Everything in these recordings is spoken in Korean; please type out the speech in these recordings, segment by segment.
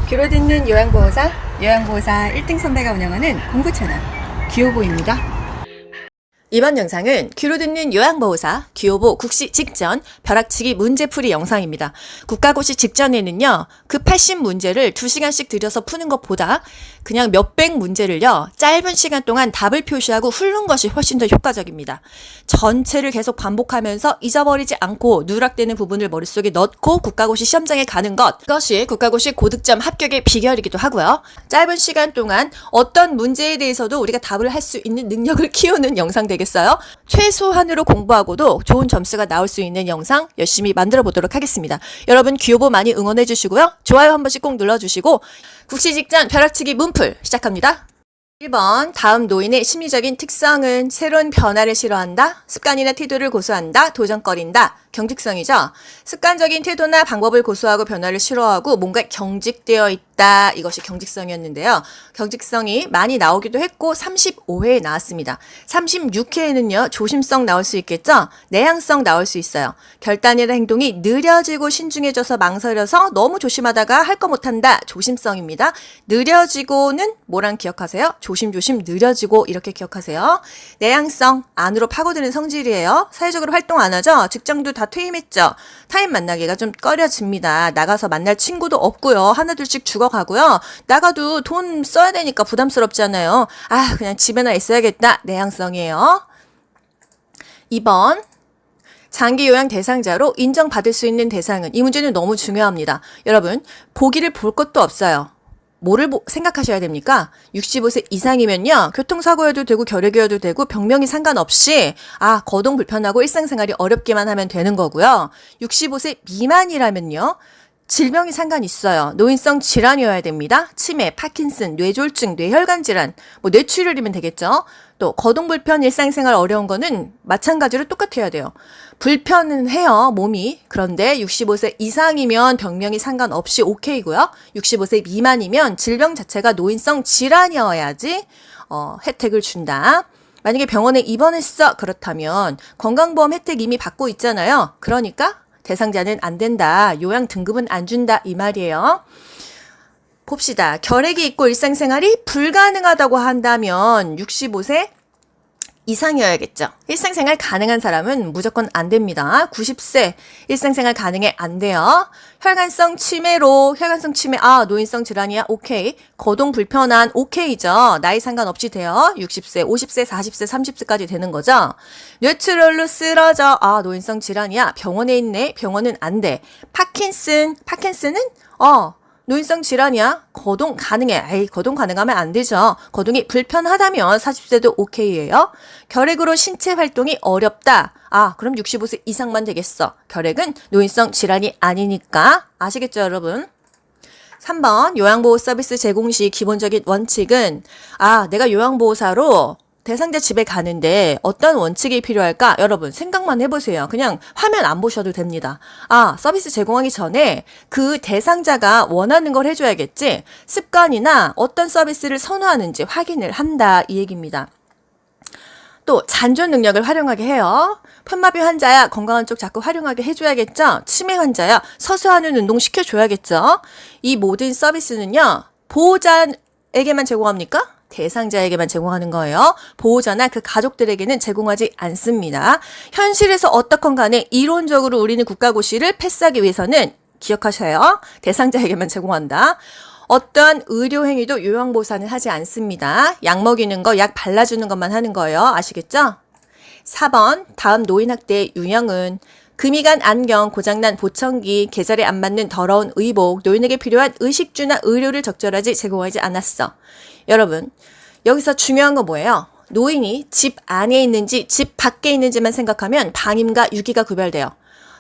귀로 듣는 요양보호사 1등 선배가 운영하는 공부 채널 귀요보입니다. 이번 영상은 귀로 듣는 요양보호사 귀요보 국시 직전 벼락치기 문제풀이 영상입니다. 국가고시 직전에는요, 그 80문제를 2시간씩 들여서 푸는 것보다 그냥 몇백 문제를요, 짧은 시간 동안 답을 표시하고 훑는 것이 훨씬 더 효과적입니다. 전체를 계속 반복하면서 잊어버리지 않고 누락되는 부분을 머릿속에 넣고 국가고시 시험장에 가는 것, 그것이 국가고시 고득점 합격의 비결이기도 하고요. 짧은 시간 동안 어떤 문제에 대해서도 우리가 답을 할 수 있는 능력을 키우는 영상 되겠어요? 최소한으로 공부하고도 좋은 점수가 나올 수 있는 영상 열심히 만들어 보도록 하겠습니다. 여러분 귀요보 많이 응원해 주시고요. 좋아요 한 번씩 꼭 눌러주시고 국시 직전 벼락치기 문풀 시작합니다. 1번, 다음 노인의 심리적인 특성은 새로운 변화를 싫어한다, 습관이나 태도를 고수한다, 도전거린다. 경직성이죠. 습관적인 태도나 방법을 고수하고 변화를 싫어하고 뭔가 경직되어 있다. 이것이 경직성이었는데요. 경직성이 많이 나오기도 했고 35회에 나왔습니다. 36회에는요. 조심성 나올 수 있겠죠. 내향성 나올 수 있어요. 결단이나 행동이 느려지고 신중해져서 망설여서 너무 조심하다가 할 거 못한다. 조심성입니다. 느려지고는 뭐랑 기억하세요? 조심조심 느려지고 이렇게 기억하세요. 내향성, 안으로 파고드는 성질이에요. 사회적으로 활동 안 하죠. 직장도 다 퇴임했죠. 타임 만나기가 좀 꺼려집니다. 나가서 만날 친구도 없고요. 하나둘씩 죽어가고요. 나가도 돈 써야 되니까 부담스럽잖아요. 그냥 집에나 있어야겠다. 내향성이에요. 2번. 장기 요양 대상자로 인정받을 수 있는 대상은, 이 문제는 너무 중요합니다. 여러분, 보기를 볼 것도 없어요. 뭐를 생각하셔야 됩니까? 65세 이상이면요, 교통사고여도 되고 결핵이어도 되고 병명이 상관없이 거동 불편하고 일상생활이 어렵기만 하면 되는 거고요. 65세 미만이라면요, 질병이 상관 있어요. 노인성 질환이어야 됩니다. 치매, 파킨슨, 뇌졸중, 뇌혈관 질환, 뇌출혈이면 되겠죠. 또 거동 불편, 일상생활 어려운 거는 마찬가지로 똑같아야 돼요. 불편은 해요, 몸이. 그런데 65세 이상이면 병명이 상관없이 오케이고요. 65세 미만이면 질병 자체가 노인성 질환이어야지 혜택을 준다. 만약에 병원에 입원했어, 그렇다면 건강보험 혜택 이미 받고 있잖아요. 그러니까 대상자는 안 된다. 요양 등급은 안 준다. 이 말이에요. 봅시다. 결핵이 있고 일상생활이 불가능하다고 한다면 65세 이상이어야겠죠. 일상생활 가능한 사람은 무조건 안 됩니다. 90세 일상생활 가능해, 안 돼요. 혈관성 치매, 노인성 질환이야, 오케이. 거동 불편한, 오케이죠. 나이 상관없이 돼요. 60세, 50세, 40세, 30세까지 되는 거죠. 뇌출혈로 쓰러져, 노인성 질환이야, 병원에 있네, 병원은 안 돼. 파킨슨은 노인성 질환이야? 거동 가능해. 거동 가능하면 안 되죠. 거동이 불편하다면 40세도 오케이예요. 결핵으로 신체 활동이 어렵다. 그럼 65세 이상만 되겠어. 결핵은 노인성 질환이 아니니까. 아시겠죠, 여러분? 3번, 요양보호 서비스 제공 시 기본적인 원칙은, 내가 요양보호사로 대상자 집에 가는데 어떤 원칙이 필요할까? 여러분 생각만 해보세요. 그냥 화면 안 보셔도 됩니다. 서비스 제공하기 전에 그 대상자가 원하는 걸 해줘야겠지. 습관이나 어떤 서비스를 선호하는지 확인을 한다, 이 얘기입니다. 또 잔존 능력을 활용하게 해요. 편마비 환자야, 건강한 쪽 자꾸 활용하게 해줘야겠죠. 치매 환자야, 서서 하는 운동 시켜줘야겠죠. 이 모든 서비스는요, 보호자에게만 제공합니까? 대상자에게만 제공하는 거예요. 보호자나 그 가족들에게는 제공하지 않습니다. 현실에서 어떻건 간에 이론적으로 우리는 국가고시를 패스하기 위해서는 기억하셔요. 대상자에게만 제공한다. 어떠한 의료행위도 요양보호사는 하지 않습니다. 약 먹이는 거, 약 발라주는 것만 하는 거예요. 아시겠죠? 4번, 다음 노인학대의 유형은 금이 간 안경, 고장난 보청기, 계절에 안 맞는 더러운 의복, 노인에게 필요한 의식주나 의료를 적절하게 제공하지 않았어. 여러분, 여기서 중요한 거 뭐예요? 노인이 집 안에 있는지 집 밖에 있는지만 생각하면 방임과 유기가 구별돼요.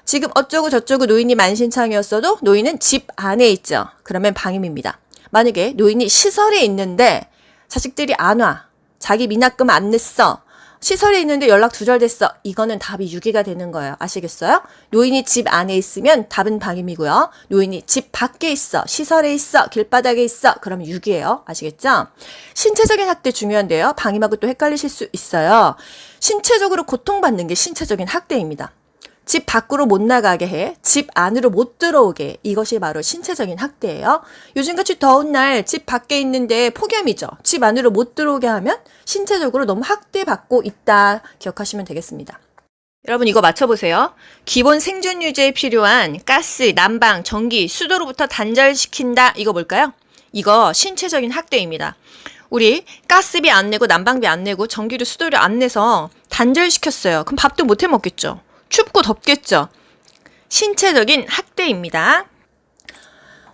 지금 어쩌고 저쩌고 노인이 만신창이었어도 노인은 집 안에 있죠. 그러면 방임입니다. 만약에 노인이 시설에 있는데 자식들이 안 와, 자기 미납금 안 냈어, 시설에 있는데 연락 두절됐어, 이거는 답이 유기가 되는 거예요. 아시겠어요? 노인이 집 안에 있으면 답은 방임이고요. 노인이 집 밖에 있어, 시설에 있어, 길바닥에 있어, 그러면 유기예요. 아시겠죠? 신체적인 학대 중요한데요. 방임하고 또 헷갈리실 수 있어요. 신체적으로 고통받는 게 신체적인 학대입니다. 집 밖으로 못 나가게 해, 집 안으로 못 들어오게 해. 이것이 바로 신체적인 학대예요. 요즘같이 더운 날 집 밖에 있는데 폭염이죠. 집 안으로 못 들어오게 하면 신체적으로 너무 학대받고 있다 기억하시면 되겠습니다. 여러분 이거 맞춰보세요. 기본 생존 유지에 필요한 가스, 난방, 전기, 수도로부터 단절시킨다. 이거 뭘까요? 이거 신체적인 학대입니다. 우리 가스비 안 내고 난방비 안 내고 전기료 수도료 안 내서 단절시켰어요. 그럼 밥도 못 해 먹겠죠. 춥고 덥겠죠. 신체적인 학대입니다.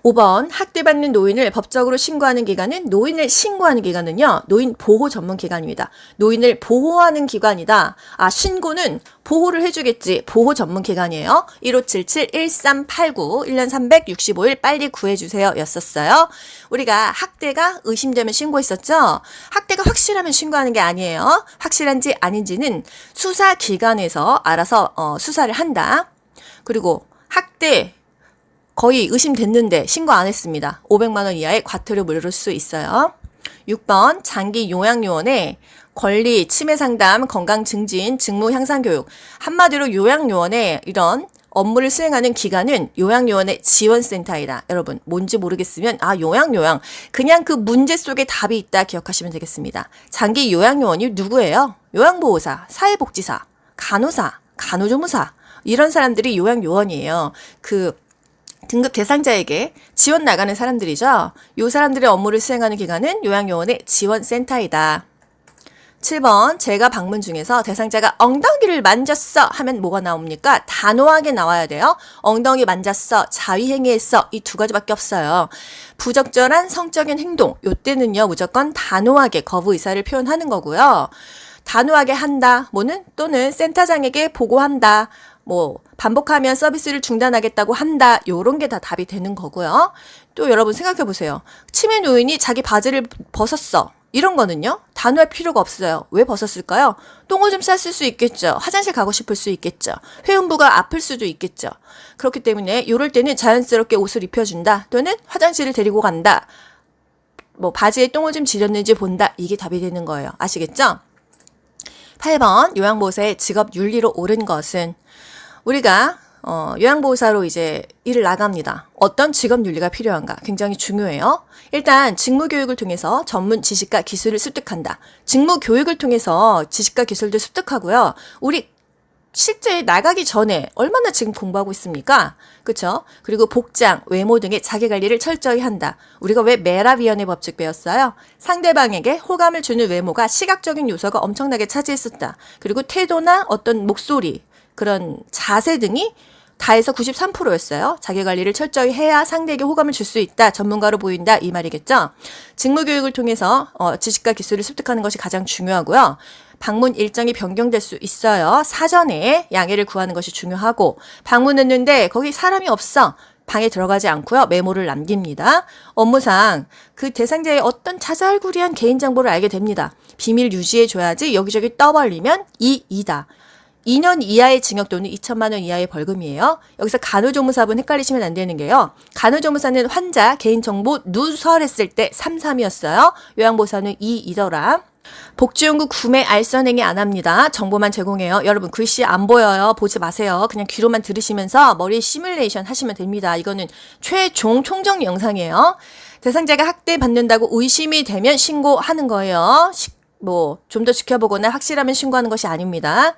5번 학대받는 노인을 법적으로 신고하는 기관은 노인을 신고하는 기관은요. 노인 보호 전문 기관입니다. 노인을 보호하는 기관이다. 신고는 보호를 해주겠지. 보호 전문 기관이에요. 1577-1389 1년 365일 빨리 구해주세요 였었어요. 우리가 학대가 의심되면 신고했었죠. 학대가 확실하면 신고하는 게 아니에요. 확실한지 아닌지는 수사기관에서 알아서 수사를 한다. 그리고 학대 거의 의심됐는데 신고 안 했습니다. 500만 원 이하의 과태료 물을 수 있어요. 6번 장기 요양요원의 권리, 치매 상담, 건강 증진, 직무 향상 교육. 한마디로 요양요원의 이런 업무를 수행하는 기관은 요양요원의 지원센터이다. 여러분 뭔지 모르겠으면 요양 그냥 그 문제 속에 답이 있다 기억하시면 되겠습니다. 장기 요양요원이 누구예요? 요양보호사, 사회복지사, 간호사, 간호조무사 이런 사람들이 요양요원이에요. 그 등급 대상자에게 지원 나가는 사람들이죠. 이 사람들의 업무를 수행하는 기관은 요양요원의 지원센터이다. 7번 제가 방문 중에서 대상자가 엉덩이를 만졌어 하면 뭐가 나옵니까? 단호하게 나와야 돼요. 엉덩이 만졌어, 자위행위했어 이 두 가지밖에 없어요. 부적절한 성적인 행동 이때는요 무조건 단호하게 거부 의사를 표현하는 거고요. 단호하게 한다 또는 센터장에게 보고한다. 반복하면 서비스를 중단하겠다고 한다. 요런 게 다 답이 되는 거고요. 또 여러분 생각해 보세요. 치매 노인이 자기 바지를 벗었어. 이런 거는요. 단호할 필요가 없어요. 왜 벗었을까요? 똥오줌 쌌을 수 있겠죠. 화장실 가고 싶을 수 있겠죠. 회음부가 아플 수도 있겠죠. 그렇기 때문에 이럴 때는 자연스럽게 옷을 입혀준다. 또는 화장실을 데리고 간다. 바지에 똥오줌 지렸는지 본다. 이게 답이 되는 거예요. 아시겠죠? 8번 요양보호사의 직업 윤리로 옳은 것은 우리가 요양보호사로 이제 일을 나갑니다. 어떤 직업 윤리가 필요한가 굉장히 중요해요. 일단 직무교육을 통해서 전문 지식과 기술을 습득한다. 직무교육을 통해서 지식과 기술도 습득하고요. 우리 실제 나가기 전에 얼마나 지금 공부하고 있습니까? 그렇죠? 그리고 복장, 외모 등의 자기관리를 철저히 한다. 우리가 왜 메라비언의 법칙 배웠어요? 상대방에게 호감을 주는 외모가 시각적인 요소가 엄청나게 차지했었다. 그리고 태도나 어떤 목소리, 그런 자세 등이 다에서 93%였어요. 자기관리를 철저히 해야 상대에게 호감을 줄 수 있다. 전문가로 보인다. 이 말이겠죠. 직무교육을 통해서 지식과 기술을 습득하는 것이 가장 중요하고요. 방문 일정이 변경될 수 있어요. 사전에 양해를 구하는 것이 중요하고 방문했는데 거기 사람이 없어. 방에 들어가지 않고요. 메모를 남깁니다. 업무상 그 대상자의 어떤 자잘구리한 개인정보를 알게 됩니다. 비밀 유지해줘야지 여기저기 떠벌리면 이이다. 2년 이하의 징역 또는 2천만 원 이하의 벌금이에요. 여기서 간호조무사분 헷갈리시면 안 되는 게요. 간호조무사는 환자 개인정보 누설했을 때 3.3이었어요. 요양보호사는 2이더라. 복지용구 구매 알선행위 안 합니다. 정보만 제공해요. 여러분 글씨 안 보여요. 보지 마세요. 그냥 귀로만 들으시면서 머리에 시뮬레이션 하시면 됩니다. 이거는 최종 총정 영상이에요. 대상자가 학대받는다고 의심이 되면 신고하는 거예요. 좀 더 지켜보거나 확실하면 신고하는 것이 아닙니다.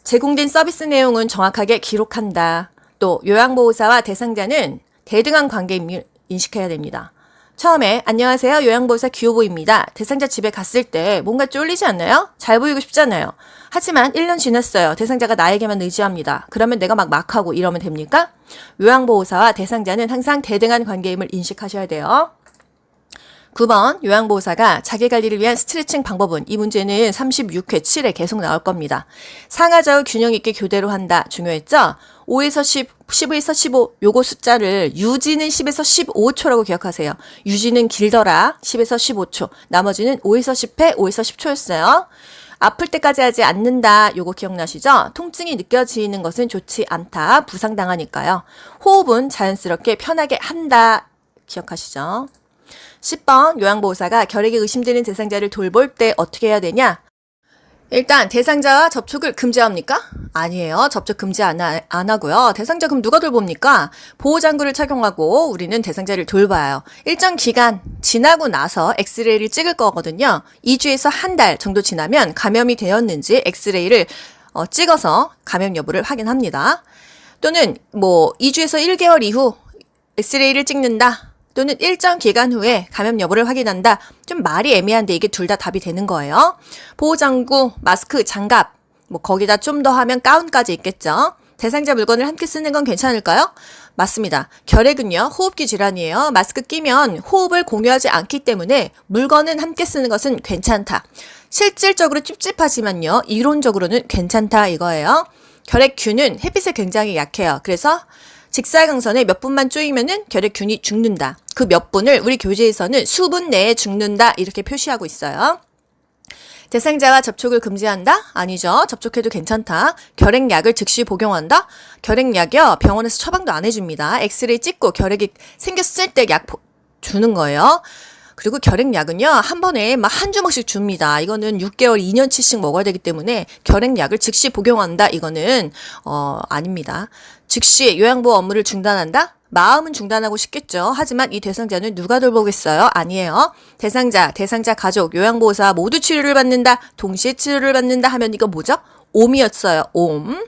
제공된 서비스 내용은 정확하게 기록한다. 또 요양보호사와 대상자는 대등한 관계임을 인식해야 됩니다. 처음에 안녕하세요. 요양보호사 기호보입니다. 대상자 집에 갔을 때 뭔가 쫄리지 않나요? 잘 보이고 싶잖아요. 하지만 1년 지났어요. 대상자가 나에게만 의지합니다. 그러면 내가 막 하고 이러면 됩니까? 요양보호사와 대상자는 항상 대등한 관계임을 인식하셔야 돼요. 9번 요양보호사가 자기관리를 위한 스트레칭 방법은 이 문제는 36회 7에 계속 나올 겁니다. 상하좌우 균형 있게 교대로 한다. 중요했죠? 5에서 10, 15에서 15 요거 숫자를 유지는 10에서 15초라고 기억하세요. 유지는 길더라. 10에서 15초. 나머지는 5에서 10회, 5에서 10초였어요. 아플 때까지 하지 않는다. 요거 기억나시죠? 통증이 느껴지는 것은 좋지 않다. 부상당하니까요. 호흡은 자연스럽게 편하게 한다. 기억하시죠? 10번 요양보호사가 결핵에 의심되는 대상자를 돌볼 때 어떻게 해야 되냐? 일단 대상자와 접촉을 금지합니까? 아니에요. 접촉 금지 안 하고요. 대상자 그럼 누가 돌봅니까? 보호장구를 착용하고 우리는 대상자를 돌봐요. 일정 기간 지나고 나서 엑스레이를 찍을 거거든요. 2주에서 한 달 정도 지나면 감염이 되었는지 엑스레이를 찍어서 감염 여부를 확인합니다. 또는 2주에서 1개월 이후 엑스레이를 찍는다. 또는 일정 기간 후에 감염 여부를 확인한다. 좀 말이 애매한데 이게 둘 다 답이 되는 거예요. 보호장구, 마스크, 장갑, 거기다 좀 더 하면 가운까지 있겠죠. 대상자 물건을 함께 쓰는 건 괜찮을까요? 맞습니다. 결핵은요, 호흡기 질환이에요. 마스크 끼면 호흡을 공유하지 않기 때문에 물건은 함께 쓰는 것은 괜찮다. 실질적으로 찝찝하지만요, 이론적으로는 괜찮다 이거예요. 결핵균은 햇빛에 굉장히 약해요. 그래서 직사광선에 몇 분만 쪼이면은 결핵균이 죽는다. 그 몇 분을 우리 교재에서는 수분 내에 죽는다 이렇게 표시하고 있어요. 대상자와 접촉을 금지한다? 아니죠. 접촉해도 괜찮다. 결핵약을 즉시 복용한다? 결핵약이요. 병원에서 처방도 안 해줍니다. 엑스레이 찍고 결핵이 생겼을 때 약 주는 거예요. 그리고 결핵약은요, 한 번에 한 주먹씩 줍니다. 이거는 6개월, 2년치씩 먹어야 되기 때문에 결핵약을 즉시 복용한다? 이거는, 아닙니다. 즉시 요양보호 업무를 중단한다? 마음은 중단하고 싶겠죠. 하지만 이 대상자는 누가 돌보겠어요? 아니에요. 대상자 가족, 요양보호사 모두 치료를 받는다. 동시에 치료를 받는다 하면 이거 뭐죠? 옴이었어요. 옴.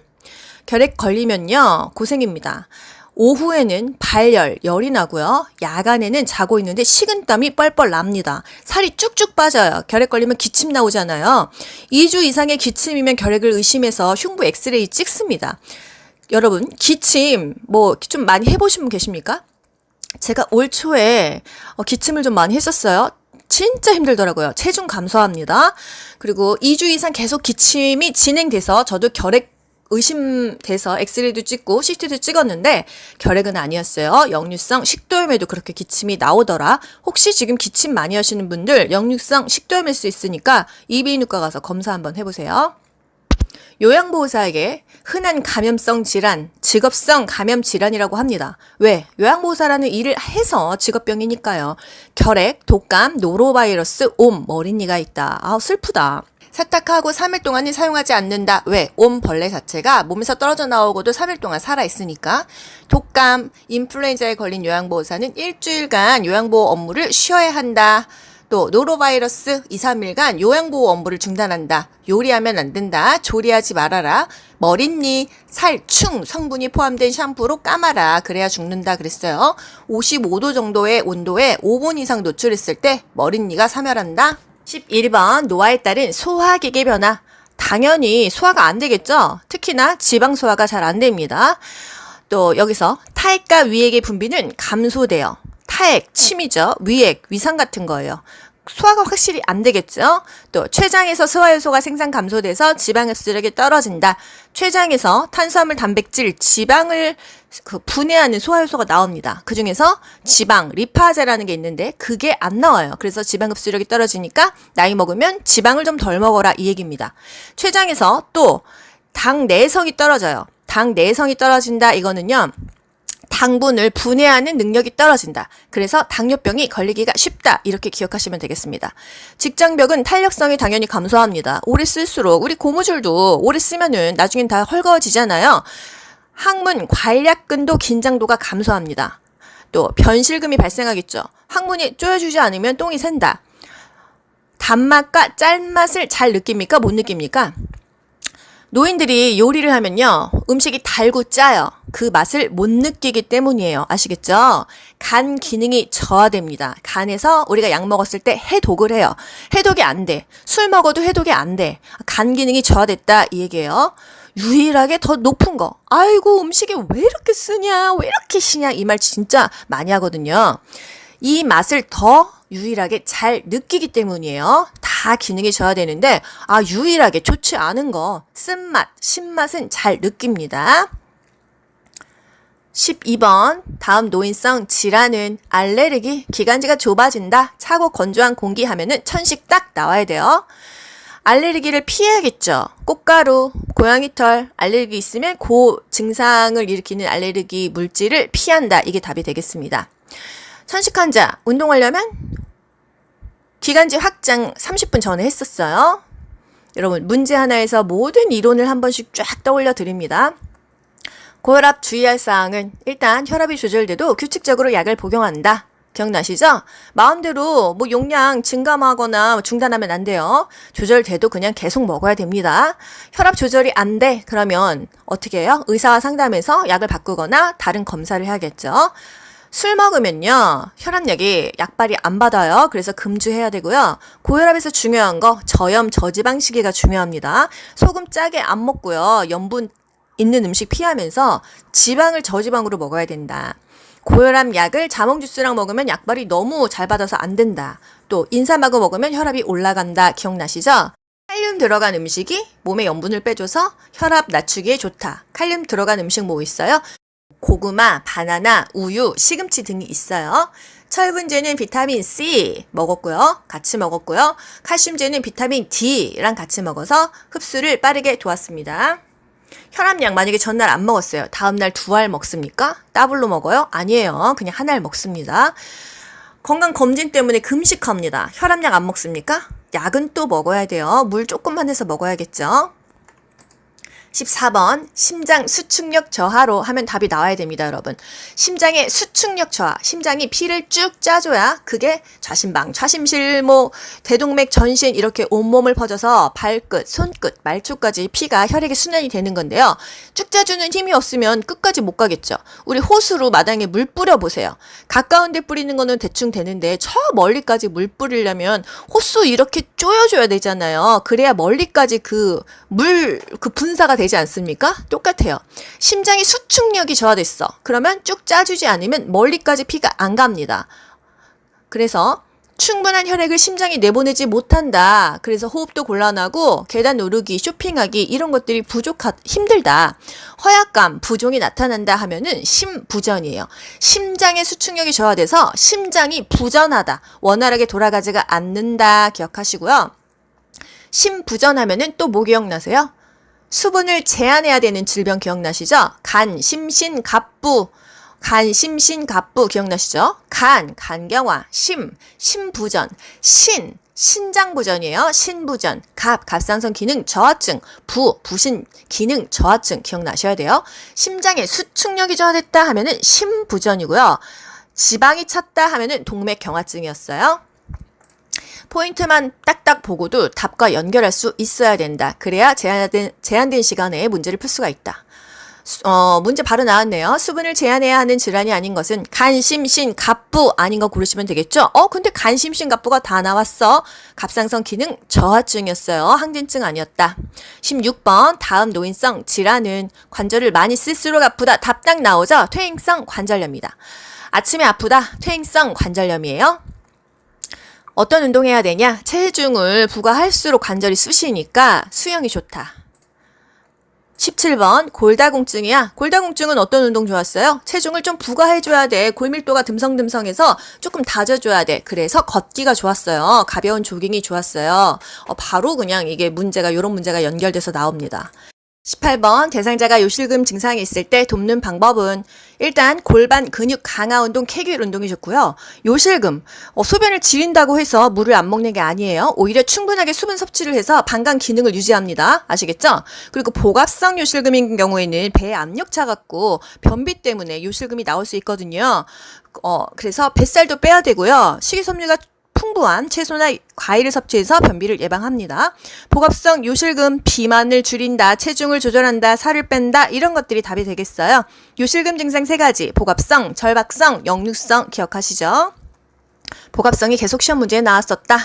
결핵 걸리면요, 고생입니다. 오후에는 발열, 열이 나고요. 야간에는 자고 있는데 식은땀이 뻘뻘 납니다. 살이 쭉쭉 빠져요. 결핵 걸리면 기침 나오잖아요. 2주 이상의 기침이면 결핵을 의심해서 흉부 엑스레이 찍습니다. 여러분, 기침 좀 많이 해보신 분 계십니까? 제가 올 초에 기침을 좀 많이 했었어요. 진짜 힘들더라고요. 체중 감소합니다. 그리고 2주 이상 계속 기침이 진행돼서 저도 결핵 의심돼서 엑스레이도 찍고 CT도 찍었는데 결핵은 아니었어요. 역류성 식도염에도 그렇게 기침이 나오더라. 혹시 지금 기침 많이 하시는 분들 역류성 식도염일 수 있으니까 이비인후과 가서 검사 한번 해보세요. 요양보호사에게 흔한 감염성 질환, 직업성 감염 질환이라고 합니다. 왜? 요양보호사라는 일을 해서 직업병이니까요. 결핵, 독감, 노로바이러스, 옴, 머리니가 있다. 아우 슬프다. 세탁하고 3일 동안은 사용하지 않는다. 왜? 옴 벌레 자체가 몸에서 떨어져 나오고도 3일 동안 살아있으니까. 독감, 인플루엔자에 걸린 요양보호사는 일주일간 요양보호 업무를 쉬어야 한다. 또 노로바이러스 2, 3일간 요양보호 업무를 중단한다. 요리하면 안 된다. 조리하지 말아라. 머릿니, 살, 충 성분이 포함된 샴푸로 감아라. 그래야 죽는다 그랬어요. 55도 정도의 온도에 5분 이상 노출했을 때 머릿니가 사멸한다. 11번 노화에 따른 소화기계 변화. 당연히 소화가 안 되겠죠. 특히나 지방 소화가 잘 안 됩니다. 또 여기서 타액과 위액의 분비는 감소돼요. 타액, 침이죠. 위액, 위산 같은 거예요. 소화가 확실히 안 되겠죠. 또 췌장에서 소화효소가 생산 감소돼서 지방 흡수력이 떨어진다. 췌장에서 탄수화물, 단백질, 지방을 분해하는 소화효소가 나옵니다. 그중에서 지방, 리파제라는 게 있는데 그게 안 나와요. 그래서 지방 흡수력이 떨어지니까 나이 먹으면 지방을 좀 덜 먹어라 이 얘기입니다. 췌장에서 또 당 내성이 떨어져요. 당 내성이 떨어진다 이거는요. 당분을 분해하는 능력이 떨어진다. 그래서 당뇨병이 걸리기가 쉽다. 이렇게 기억하시면 되겠습니다. 직장벽은 탄력성이 당연히 감소합니다. 오래 쓸수록 우리 고무줄도 오래 쓰면은 나중엔 다 헐거워지잖아요. 항문 관략근도 긴장도가 감소합니다. 또 변실금이 발생하겠죠. 항문이 조여주지 않으면 똥이 샌다. 단맛과 짠맛을 잘 느낍니까? 못 느낍니까? 노인들이 요리를 하면요. 음식이 달고 짜요. 그 맛을 못 느끼기 때문이에요. 아시겠죠? 간 기능이 저하됩니다. 간에서 우리가 약 먹었을 때 해독을 해요. 해독이 안 돼. 술 먹어도 해독이 안 돼. 간 기능이 저하됐다 이 얘기예요. 유일하게 더 높은 거. 아이고 음식에 왜 이렇게 쓰냐? 왜 이렇게 시냐? 이 말 진짜 많이 하거든요. 이 맛을 더 유일하게 잘 느끼기 때문이에요. 다 기능이 저하되는데 유일하게 좋지 않은 거 쓴맛, 신맛은 잘 느낍니다. 12번 다음 노인성 질환은 알레르기, 기관지가 좁아진다, 차고 건조한 공기 하면은 천식 딱 나와야 돼요. 알레르기를 피해야겠죠. 꽃가루, 고양이털, 알레르기 있으면 그 증상을 일으키는 알레르기 물질을 피한다. 이게 답이 되겠습니다. 천식 환자, 운동하려면 기관지 확장 30분 전에 했었어요. 여러분 문제 하나에서 모든 이론을 한 번씩 쫙 떠올려 드립니다. 고혈압 주의할 사항은 일단 혈압이 조절돼도 규칙적으로 약을 복용한다. 기억나시죠? 마음대로 뭐 용량 증감하거나 중단하면 안 돼요. 조절돼도 그냥 계속 먹어야 됩니다. 혈압 조절이 안 돼. 그러면 어떻게 해요? 의사와 상담해서 약을 바꾸거나 다른 검사를 해야겠죠. 술 먹으면요, 혈압약이 약발이 안 받아요. 그래서 금주해야 되고요. 고혈압에서 중요한 거 저염 저지방 시기가 중요합니다. 소금 짜게 안 먹고요. 염분 있는 음식 피하면서 지방을 저지방으로 먹어야 된다. 고혈압 약을 자몽 주스랑 먹으면 약발이 너무 잘 받아서 안 된다. 또 인삼하고 먹으면 혈압이 올라간다. 기억나시죠? 칼륨 들어간 음식이 몸의 염분을 빼줘서 혈압 낮추기에 좋다. 칼륨 들어간 음식 뭐 있어요? 고구마, 바나나, 우유, 시금치 등이 있어요. 철분제는 비타민 C 먹었고요. 같이 먹었고요. 칼슘제는 비타민 D랑 같이 먹어서 흡수를 빠르게 도왔습니다. 혈압약 만약에 전날 안 먹었어요. 다음날 2알 먹습니까? 더블로 먹어요? 아니에요. 그냥 한 알 먹습니다. 건강검진 때문에 금식합니다. 혈압약 안 먹습니까? 약은 또 먹어야 돼요. 물 조금만 해서 먹어야겠죠. 14번 심장 수축력 저하로 하면 답이 나와야 됩니다, 여러분. 심장의 수축력 저하, 심장이 피를 쭉 짜줘야 그게 좌심방, 좌심실, 대동맥, 전신 이렇게 온몸을 퍼져서 발끝, 손끝, 말초까지 피가 혈액에 순환이 되는 건데요. 쭉 짜주는 힘이 없으면 끝까지 못 가겠죠. 우리 호수로 마당에 물 뿌려보세요. 가까운 데 뿌리는 거는 대충 되는데 저 멀리까지 물 뿌리려면 호수 이렇게 조여줘야 되잖아요. 그래야 멀리까지 그 분사가 되지 않습니까? 똑같아요. 심장이 수축력이 저하됐어. 그러면 쭉 짜주지 않으면 멀리까지 피가 안 갑니다. 그래서 충분한 혈액을 심장이 내보내지 못한다. 그래서 호흡도 곤란하고 계단 오르기, 쇼핑하기 이런 것들이 힘들다. 허약감, 부종이 나타난다 하면은 심부전이에요. 심장의 수축력이 저하돼서 심장이 부전하다. 원활하게 돌아가지가 않는다. 기억하시고요. 심부전하면은 또 뭐 기억나세요? 수분을 제한해야 되는 질병 기억나시죠? 간, 심신갑부. 간, 심신갑부 기억나시죠? 간경화, 심부전, 신장부전이에요. 신부전, 갑상선 기능 저하증, 부신 기능 저하증 기억나셔야 돼요. 심장의 수축력이 저하됐다 하면은 심부전이고요. 지방이 찼다 하면은 동맥경화증이었어요. 포인트만 딱딱 보고도 답과 연결할 수 있어야 된다. 그래야 제한된 시간에 문제를 풀 수가 있다. 문제 바로 나왔네요. 수분을 제한해야 하는 질환이 아닌 것은 간심신갑부 아닌 거 고르시면 되겠죠? 근데 간심신갑부가 다 나왔어. 갑상선 기능 저하증이었어요. 항진증 아니었다. 16번 다음 노인성 질환은 관절을 많이 쓸수록 아프다. 답 딱 나오죠? 퇴행성 관절염이다. 아침에 아프다. 퇴행성 관절염이에요. 어떤 운동해야 되냐? 체중을 부과할수록 관절이 쑤시니까 수영이 좋다. 17번 골다공증이야. 골다공증은 어떤 운동 좋았어요? 체중을 좀 부과해줘야 돼. 골밀도가 듬성듬성해서 조금 다져줘야 돼. 그래서 걷기가 좋았어요. 가벼운 조깅이 좋았어요. 바로 그냥 이게 이런 문제가 연결돼서 나옵니다. 18번 대상자가 요실금 증상이 있을 때 돕는 방법은 일단 골반 근육 강화 운동, 케겔 운동이 좋고요. 요실금, 소변을 지린다고 해서 물을 안 먹는 게 아니에요. 오히려 충분하게 수분 섭취를 해서 방광 기능을 유지합니다. 아시겠죠? 그리고 복압성 요실금인 경우에는 배에 압력 차갖고 변비 때문에 요실금이 나올 수 있거든요. 그래서 뱃살도 빼야 되고요. 식이섬유가 풍부한 채소나 과일을 섭취해서 변비를 예방합니다. 복압성 요실금, 비만을 줄인다, 체중을 조절한다, 살을 뺀다 이런 것들이 답이 되겠어요. 요실금 증상 3가지, 복압성, 절박성, 역류성 기억하시죠? 복압성이 계속 시험 문제에 나왔었다.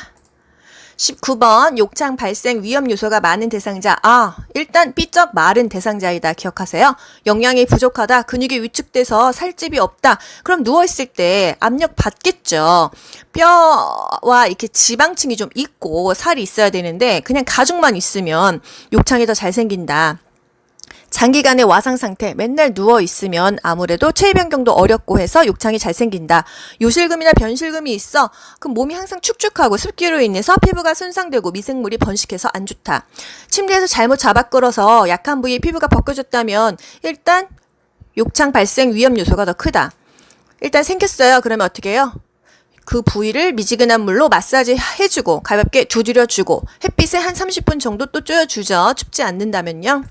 19번 욕창 발생 위험 요소가 많은 대상자. 일단 삐쩍 마른 대상자이다. 기억하세요. 영양이 부족하다. 근육이 위축돼서 살집이 없다. 그럼 누워있을 때 압력 받겠죠. 뼈와 이렇게 지방층이 좀 있고 살이 있어야 되는데 그냥 가죽만 있으면 욕창이 더 잘 생긴다. 장기간의 와상 상태, 맨날 누워있으면 아무래도 체위 변경도 어렵고 해서 욕창이 잘 생긴다. 요실금이나 변실금이 있어. 그럼 몸이 항상 축축하고 습기로 인해서 피부가 손상되고 미생물이 번식해서 안 좋다. 침대에서 잘못 잡아 끌어서 약한 부위에 피부가 벗겨졌다면 일단 욕창 발생 위험 요소가 더 크다. 일단 생겼어요. 그러면 어떻게 해요? 그 부위를 미지근한 물로 마사지 해주고 가볍게 두드려주고 햇빛에 한 30분 정도 또 쪼여주죠. 춥지 않는다면요.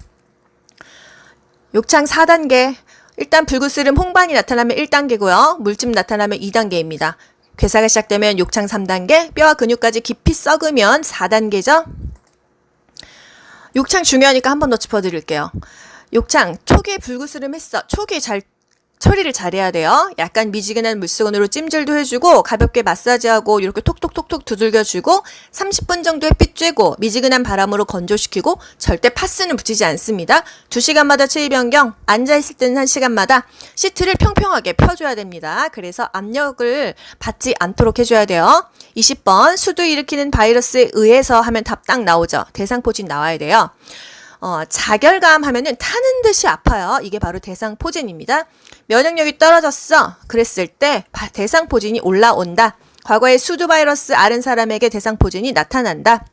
욕창 4단계. 일단 불구스름 홍반이 나타나면 1단계고요. 물집 나타나면 2단계입니다. 괴사가 시작되면 욕창 3단계, 뼈와 근육까지 깊이 썩으면 4단계죠. 욕창 중요하니까 한 번 더 짚어드릴게요. 욕창 초기에 불구스름 했어. 초기에 잘 처리를 잘해야 돼요. 약간 미지근한 물수건으로 찜질도 해주고 가볍게 마사지하고 이렇게 톡톡톡톡 두들겨주고 30분 정도 햇빛 쬐고 미지근한 바람으로 건조시키고 절대 파스는 붙이지 않습니다. 2시간마다 체위 변경, 앉아있을 때는 1시간마다 시트를 평평하게 펴줘야 됩니다. 그래서 압력을 받지 않도록 해줘야 돼요. 20번 수두 일으키는 바이러스에 의해서 하면 답 딱 나오죠. 대상포진 나와야 돼요. 자결감 하면은 타는 듯이 아파요. 이게 바로 대상포진입니다. 면역력이 떨어졌어. 그랬을 때 대상포진이 올라온다. 과거에 수두 바이러스 앓은 사람에게 대상포진이 나타난다.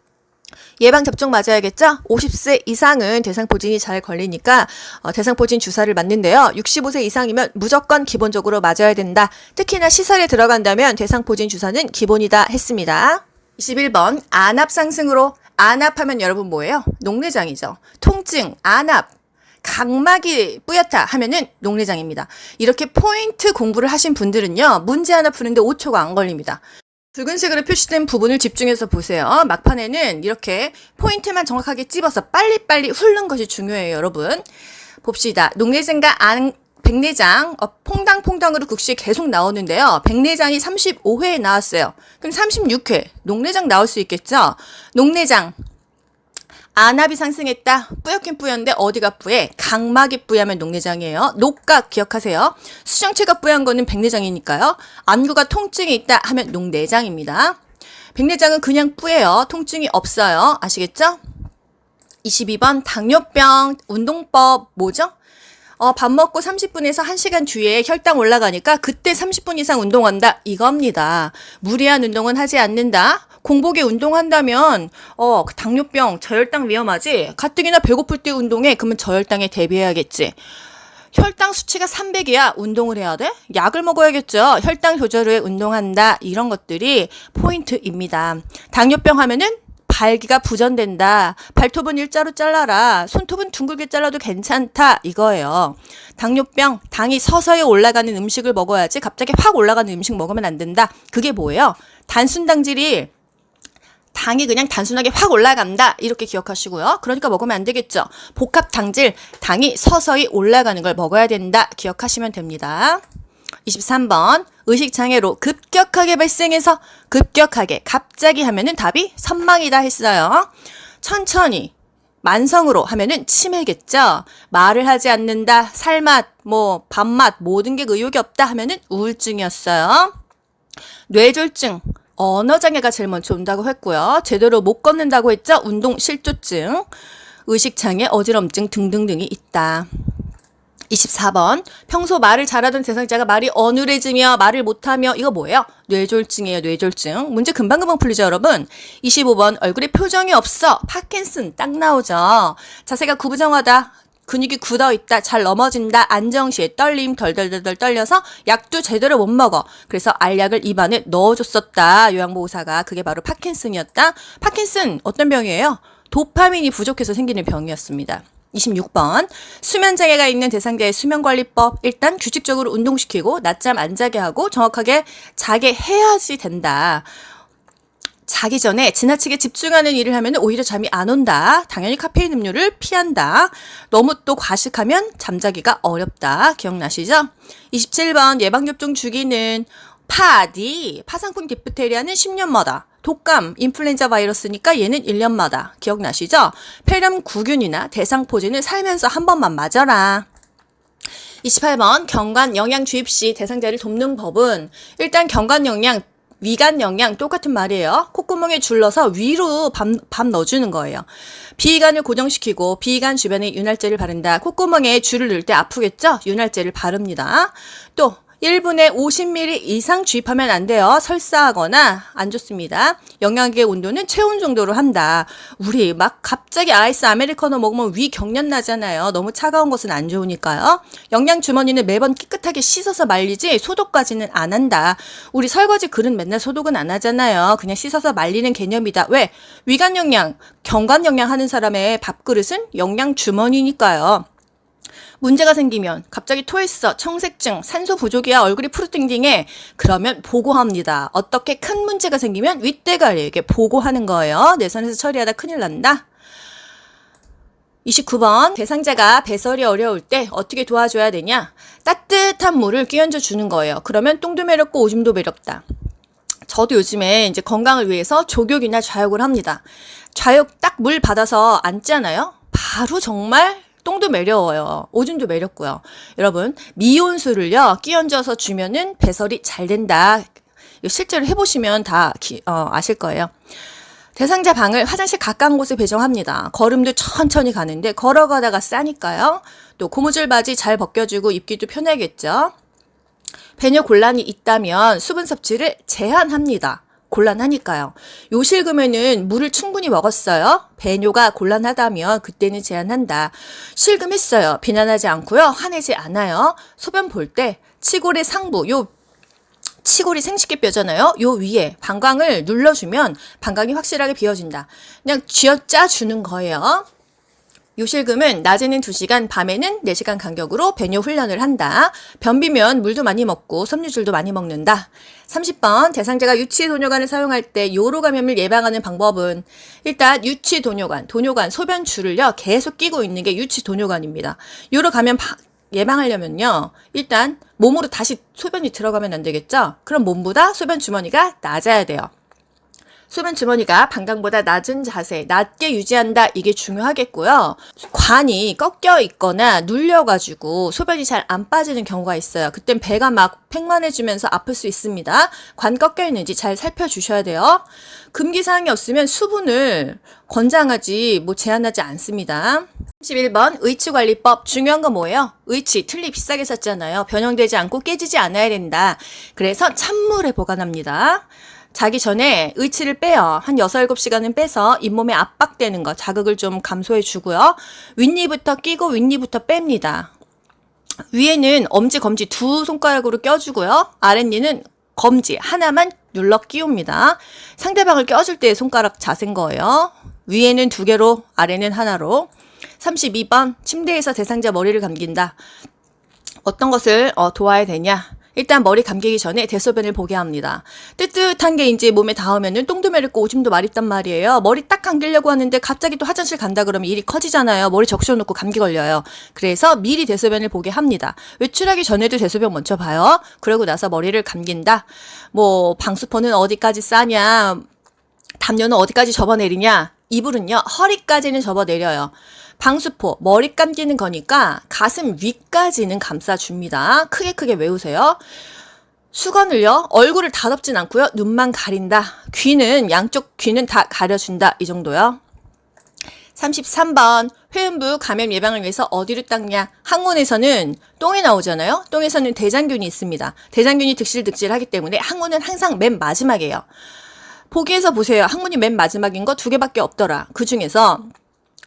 예방접종 맞아야겠죠? 50세 이상은 대상포진이 잘 걸리니까 대상포진 주사를 맞는데요. 65세 이상이면 무조건 기본적으로 맞아야 된다. 특히나 시설에 들어간다면 대상포진 주사는 기본이다 했습니다. 21번 안압 상승으로 안압하면 여러분 뭐예요? 녹내장이죠. 통증, 안압, 각막이 뿌옇다 하면은 녹내장입니다. 이렇게 포인트 공부를 하신 분들은요. 문제 하나 푸는데 5초가 안 걸립니다. 붉은색으로 표시된 부분을 집중해서 보세요. 막판에는 이렇게 포인트만 정확하게 찝어서 빨리빨리 훑는 것이 중요해요. 여러분. 봅시다. 녹내장과 백내장 퐁당퐁당으로 국시 계속 나오는데요. 백내장이 35회에 나왔어요. 그럼 36회 녹내장 나올 수 있겠죠? 녹내장 안압이 상승했다. 뿌옇긴 뿌연데 어디가 뿌예? 각막이 뿌야면 녹내장이에요. 녹각 기억하세요. 수정체가 뿌연 거는 백내장이니까요. 안구가 통증이 있다 하면 녹내장입니다. 백내장은 그냥 뿌예요. 통증이 없어요. 아시겠죠? 22번 당뇨병 운동법 뭐죠? 밥 먹고 30분에서 1시간 뒤에 혈당 올라가니까 그때 30분 이상 운동한다. 이겁니다. 무리한 운동은 하지 않는다. 공복에 운동한다면 당뇨병, 저혈당 위험하지. 가뜩이나 배고플 때 운동해. 그러면 저혈당에 대비해야겠지. 혈당 수치가 300이야. 운동을 해야 돼? 약을 먹어야겠죠. 혈당 조절 후에 운동한다. 이런 것들이 포인트입니다. 당뇨병 하면은 발기가 부전된다. 발톱은 일자로 잘라라. 손톱은 둥글게 잘라도 괜찮다. 이거예요. 당뇨병, 당이 서서히 올라가는 음식을 먹어야지 갑자기 확 올라가는 음식 먹으면 안 된다. 그게 뭐예요? 단순당질이 당이 그냥 단순하게 확 올라간다. 이렇게 기억하시고요. 그러니까 먹으면 안 되겠죠. 복합당질, 당이 서서히 올라가는 걸 먹어야 된다. 기억하시면 됩니다. 23번 의식장애로 급격하게 발생해서 급격하게 갑자기 하면은 답이 선망이다 했어요. 천천히 만성으로 하면은 치매겠죠. 말을 하지 않는다, 살맛, 밥맛 모든 게 의욕이 없다 하면은 우울증이었어요. 뇌졸중, 언어장애가 제일 먼저 온다고 했고요. 제대로 못 걷는다고 했죠. 운동실조증, 의식장애, 어지럼증 등등등이 있다. 24번 평소 말을 잘하던 대상자가 말이 어눌해지며 말을 못하며 이거 뭐예요? 뇌졸중이에요. 뇌졸중. 문제 금방금방 풀리죠 여러분? 25번 얼굴에 표정이 없어. 파킨슨 딱 나오죠. 자세가 구부정하다. 근육이 굳어있다. 잘 넘어진다. 안정시에 떨림 덜덜덜 떨려서 약도 제대로 못 먹어. 그래서 알약을 입안에 넣어줬었다. 요양보호사가. 그게 바로 파킨슨이었다. 파킨슨 어떤 병이에요? 도파민이 부족해서 생기는 병이었습니다. 26번 수면장애가 있는 대상자의 수면관리법. 일단 규칙적으로 운동시키고 낮잠 안 자게 하고 정확하게 자게 해야지 된다. 자기 전에 지나치게 집중하는 일을 하면 오히려 잠이 안 온다. 당연히 카페인 음료를 피한다. 너무 또 과식하면 잠자기가 어렵다. 기억나시죠? 27번 예방접종 주기는 파상풍 디프테리아는 10년마다. 독감, 인플루엔자 바이러스니까 얘는 1년마다. 기억나시죠? 폐렴 구균이나 대상포진을 살면서 한 번만 맞아라. 28번 경관 영양 주입 시 대상자를 돕는 법은 일단 경관 영양, 위관 영양 똑같은 말이에요. 콧구멍에 줄러서 위로 밥 넣어주는 거예요. 비관을 고정시키고 비관 주변에 윤활제를 바른다. 콧구멍에 줄을 넣을 때 아프겠죠? 윤활제를 바릅니다. 또 1분에 50ml 이상 주입하면 안 돼요. 설사하거나 안 좋습니다. 영양제 온도는 체온 정도로 한다. 우리 막 갑자기 아이스 아메리카노 먹으면 위 경련 나잖아요. 너무 차가운 것은 안 좋으니까요. 영양 주머니는 매번 깨끗하게 씻어서 말리지 소독까지는 안 한다. 우리 설거지 그릇 맨날 소독은 안 하잖아요. 그냥 씻어서 말리는 개념이다. 왜? 위간 영양, 경관 영양 하는 사람의 밥그릇은 영양 주머니니까요. 문제가 생기면 갑자기 토했어, 청색증, 산소 부족이야, 얼굴이 푸르팅팅해. 그러면 보고합니다. 어떻게 큰 문제가 생기면 윗대가리에게 보고하는 거예요. 내 선에서 처리하다 큰일 난다. 29번 대상자가 배설이 어려울 때 어떻게 도와줘야 되냐? 따뜻한 물을 끼얹어 주는 거예요. 그러면 똥도 매렵고 오줌도 매렵다. 저도 요즘에 이제 건강을 위해서 족욕이나 좌욕을 합니다. 좌욕 딱 물 받아서 앉잖아요. 바로 정말 똥도 매려워요. 오줌도 매렵고요. 여러분 미온수를요 끼얹어서 주면은 배설이 잘 된다. 실제로 해보시면 다 아실 거예요. 대상자 방을 화장실 가까운 곳에 배정합니다. 걸음도 천천히 가는데 걸어가다가 싸니까요. 또 고무줄 바지 잘 벗겨주고 입기도 편하겠죠. 배뇨 곤란이 있다면 수분 섭취를 제한합니다. 곤란하니까요. 요실금에는 물을 충분히 먹었어요. 배뇨가 곤란하다면 그때는 제한한다. 실금했어요. 비난하지 않고요. 화내지 않아요. 소변 볼 때 치골의 상부, 요 치골이 생식기뼈잖아요. 요 위에 방광을 눌러주면 방광이 확실하게 비워진다. 그냥 쥐어짜 주는 거예요. 요실금은 낮에는 2시간, 밤에는 4시간 간격으로 배뇨 훈련을 한다. 변비면 물도 많이 먹고 섬유질도 많이 먹는다. 30번 대상자가 유치도뇨관을 사용할 때 요로 감염을 예방하는 방법은 일단 유치도뇨관, 소변줄을요 계속 끼고 있는 게 유치도뇨관입니다. 요로 감염 예방하려면요 일단 몸으로 다시 소변이 들어가면 안 되겠죠? 그럼 몸보다 소변 주머니가 낮아야 돼요. 소변 주머니가 방광보다 낮은 자세, 낮게 유지한다. 이게 중요하겠고요. 관이 꺾여 있거나 눌려가지고 소변이 잘 안 빠지는 경우가 있어요. 그땐 배가 막 팽만해지면서 아플 수 있습니다. 관 꺾여 있는지 잘 살펴주셔야 돼요. 금기사항이 없으면 수분을 권장하지 제한하지 않습니다. 11번 의치관리법 중요한 건 뭐예요? 의치 틀리 비싸게 샀잖아요. 변형되지 않고 깨지지 않아야 된다. 그래서 찬물에 보관합니다. 자기 전에 의치를 빼요. 한 6, 7시간은 빼서 잇몸에 압박되는 거 자극을 좀 감소해 주고요. 윗니부터 끼고 윗니부터 뺍니다. 위에는 엄지, 검지 2 손가락으로 껴주고요. 아랫니는 검지 하나만 눌러 끼웁니다. 상대방을 껴줄 때 손가락 자세인 거예요. 위에는 2개로 아래는 하나로. 32번 침대에서 대상자 머리를 감긴다. 어떤 것을 도와야 되냐? 일단 머리 감기기 전에 대소변을 보게 합니다. 뜨뜻한 게 이제 몸에 닿으면은 똥도 매렵고 오줌도 마렵단 말이에요. 머리 딱 감기려고 하는데 갑자기 또 화장실 간다 그러면 일이 커지잖아요. 머리 적셔놓고 감기 걸려요. 그래서 미리 대소변을 보게 합니다. 외출하기 전에도 대소변 먼저 봐요. 그러고 나서 머리를 감긴다. 방수포는 어디까지 싸냐? 담요는 어디까지 접어내리냐? 이불은요 허리까지는 접어내려요. 방수포, 머리 감기는 거니까 가슴 위까지는 감싸줍니다. 크게 외우세요. 수건을요, 얼굴을 다 덮진 않고요. 눈만 가린다. 양쪽 귀는 다 가려준다. 이 정도요. 33번 회음부 감염 예방을 위해서 어디로 닦냐? 항문에서는 똥이 나오잖아요. 똥에서는 대장균이 있습니다. 대장균이 득실득실하기 때문에 항문은 항상 맨 마지막이에요. 보기에서 보세요. 항문이 맨 마지막인 거 2개밖에 없더라. 그 중에서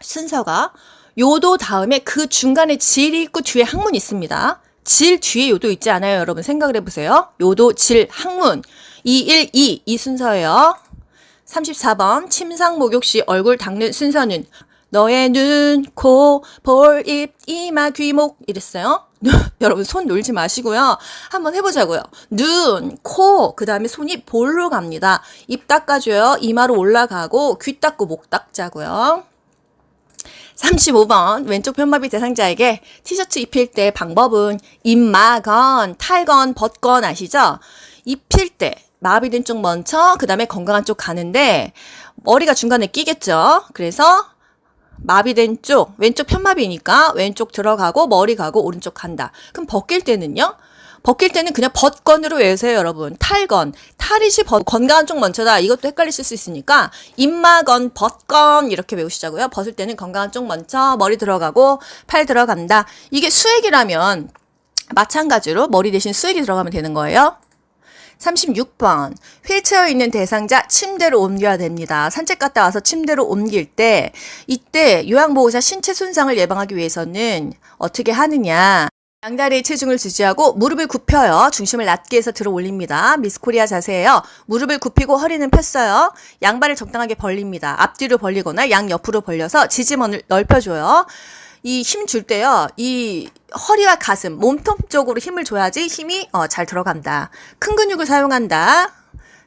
순서가 요도 다음에 그 중간에 질 있고 뒤에 항문 있습니다. 질 뒤에 요도 있지 않아요? 여러분 생각을 해보세요. 요도, 질, 항문 212 이 순서예요. 34번 침상 목욕 시 얼굴 닦는 순서는 너의 눈, 코, 볼, 입, 이마, 귀, 목 이랬어요. 여러분 손 놀지 마시고요. 한번 해보자고요. 눈, 코, 그 다음에 손이 볼로 갑니다. 입 닦아줘요. 이마로 올라가고 귀 닦고 목 닦자고요. 35번 왼쪽 편마비 대상자에게 티셔츠 입힐 때 방법은 입마건, 탈건, 벗건 아시죠? 입힐 때 마비된 쪽 먼저 그 다음에 건강한 쪽 가는데 머리가 중간에 끼겠죠? 그래서 마비된 쪽, 왼쪽 편마비니까 왼쪽 들어가고 머리 가고 오른쪽 간다. 그럼 벗길 때는요? 벗길 때는 그냥 벗건으로 외우세요, 여러분. 탈건. 탈이시 건강한 쪽 먼저다. 이것도 헷갈리실 수 있으니까 입마건, 벗건 이렇게 외우시자고요. 벗을 때는 건강한 쪽 먼저, 머리 들어가고 팔 들어간다. 이게 수액이라면 마찬가지로 머리 대신 수액이 들어가면 되는 거예요. 36번. 휠체어에 있는 대상자 침대로 옮겨야 됩니다. 산책 갔다 와서 침대로 옮길 때 이때 요양보호사 신체 손상을 예방하기 위해서는 어떻게 하느냐. 양다리의 체중을 유지하고 무릎을 굽혀요. 중심을 낮게 해서 들어 올립니다. 미스코리아 자세예요. 무릎을 굽히고 허리는 폈어요. 양발을 적당하게 벌립니다. 앞뒤로 벌리거나 양옆으로 벌려서 지지면을 넓혀줘요. 이 힘 줄 때요. 이 허리와 가슴, 몸통 쪽으로 힘을 줘야지 힘이 잘 들어간다. 큰 근육을 사용한다.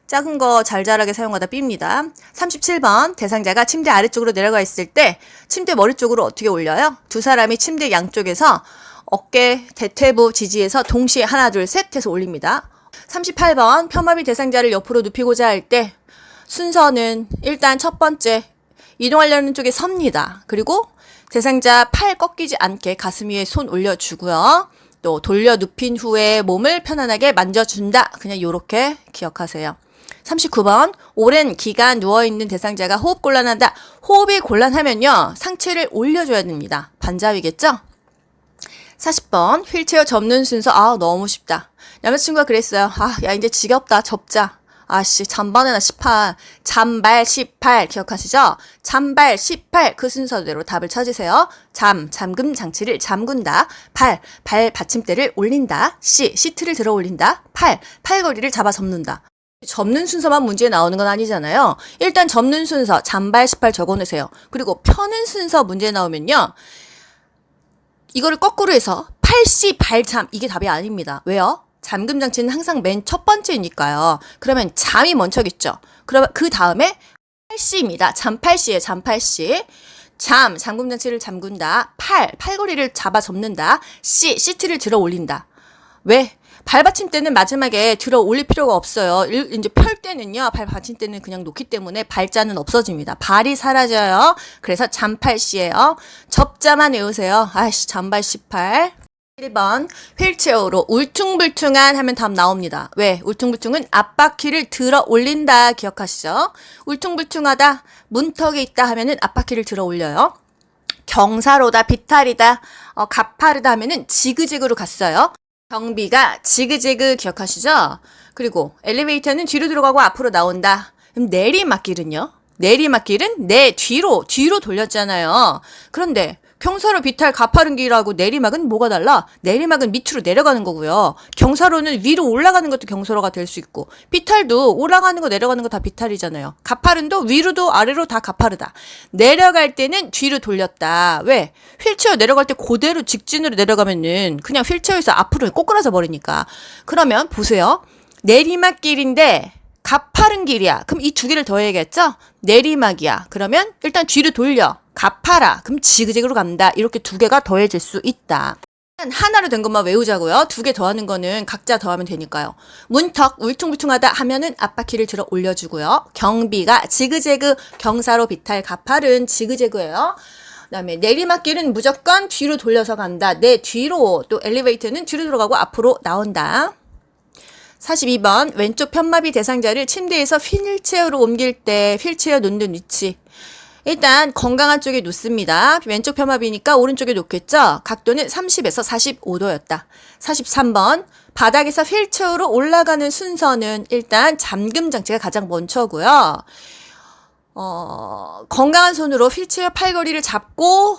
작은 거 잘 자라게 사용하다 삠니다. 37번. 대상자가 침대 아래쪽으로 내려가 있을 때 침대 머리 쪽으로 어떻게 올려요? 두 사람이 침대 양쪽에서 어깨, 대퇴부 지지해서 동시에 하나, 둘, 셋 해서 올립니다. 38번. 편마비 대상자를 옆으로 눕히고자 할 때 순서는 일단 첫 번째 이동하려는 쪽에 섭니다. 그리고 대상자 팔 꺾이지 않게 가슴 위에 손 올려주고요. 또 돌려 눕힌 후에 몸을 편안하게 만져준다. 그냥 요렇게 기억하세요. 39번. 오랜 기간 누워있는 대상자가 호흡 곤란하다. 호흡이 곤란하면요. 상체를 올려줘야 됩니다. 반자위겠죠? 40번. 휠체어 접는 순서. 너무 쉽다. 남자친구가 그랬어요. 야 이제 지겹다. 접자. 잠바느나 18. 잠발 18 기억하시죠? 잠발 18 그 순서대로 답을 찾으세요. 잠금 장치를 잠근다. 발 받침대를 올린다. 시트를 들어 올린다. 팔걸이를 잡아 접는다. 접는 순서만 문제에 나오는 건 아니잖아요. 일단 접는 순서 잠발 18 적어놓으세요. 그리고 펴는 순서 문제 나오면요. 이거를 거꾸로 해서 팔씨 발잠 이게 답이 아닙니다. 왜요? 잠금 장치는 항상 맨 첫 번째니까요. 그러면 잠이 먼저겠죠. 그러면 그 다음에 팔씨입니다. 잠팔씨예요. 잠팔씨. 잠금 장치를 잠근다. 팔걸이를 잡아 접는다. 시트를 들어 올린다. 왜? 발 받침대는 마지막에 들어 올릴 필요가 없어요. 이제 펼 때는요, 발 받침대는 그냥 놓기 때문에 발자는 없어집니다. 발이 사라져요. 그래서 잠팔씨예요. 접자만 외우세요. 잠발 18. 1번. 휠체어로 울퉁불퉁한 하면 답 나옵니다. 왜? 울퉁불퉁은 앞바퀴를 들어 올린다. 기억하시죠? 울퉁불퉁하다. 문턱에 있다 하면은 앞바퀴를 들어 올려요. 경사로다, 비탈이다, 가파르다 하면은 지그재그로 갔어요. 경비가 지그재그 기억하시죠? 그리고 엘리베이터는 뒤로 들어가고 앞으로 나온다. 그럼 내리막길은요? 내리막길은 내 뒤로 돌렸잖아요. 그런데 경사로 비탈 가파른 길하고 내리막은 뭐가 달라? 내리막은 밑으로 내려가는 거고요. 경사로는 위로 올라가는 것도 경사로가 될 수 있고 비탈도 올라가는 거 내려가는 거 다 비탈이잖아요. 가파른도 위로도 아래로 다 가파르다. 내려갈 때는 뒤로 돌렸다. 왜? 휠체어 내려갈 때 그대로 직진으로 내려가면은 그냥 휠체어에서 앞으로 꼬꾸라져 버리니까. 그러면 보세요. 내리막길인데 가파른 길이야. 그럼 이 두 개를 더해야겠죠? 내리막이야. 그러면 일단 뒤로 돌려. 가파라. 그럼 지그재그로 간다. 이렇게 두 개가 더해질 수 있다. 하나로 된 것만 외우자고요. 두 개 더하는 거는 각자 더하면 되니까요. 문턱 울퉁불퉁하다 하면은 앞바퀴를 들어 올려주고요. 경비가 지그재그 경사로 비탈 가파른 지그재그예요. 그다음에 내리막길은 무조건 뒤로 돌려서 간다. 내 뒤로. 또 엘리베이터는 뒤로 들어가고 앞으로 나온다. 42번. 왼쪽 편마비 대상자를 침대에서 휠체어로 옮길 때 휠체어 놓는 위치. 일단 건강한 쪽에 놓습니다. 왼쪽 편마비니까 오른쪽에 놓겠죠. 각도는 30에서 45도였다. 43번. 바닥에서 휠체어로 올라가는 순서는 일단 잠금 장치가 가장 먼저고요. 건강한 손으로 휠체어 팔걸이를 잡고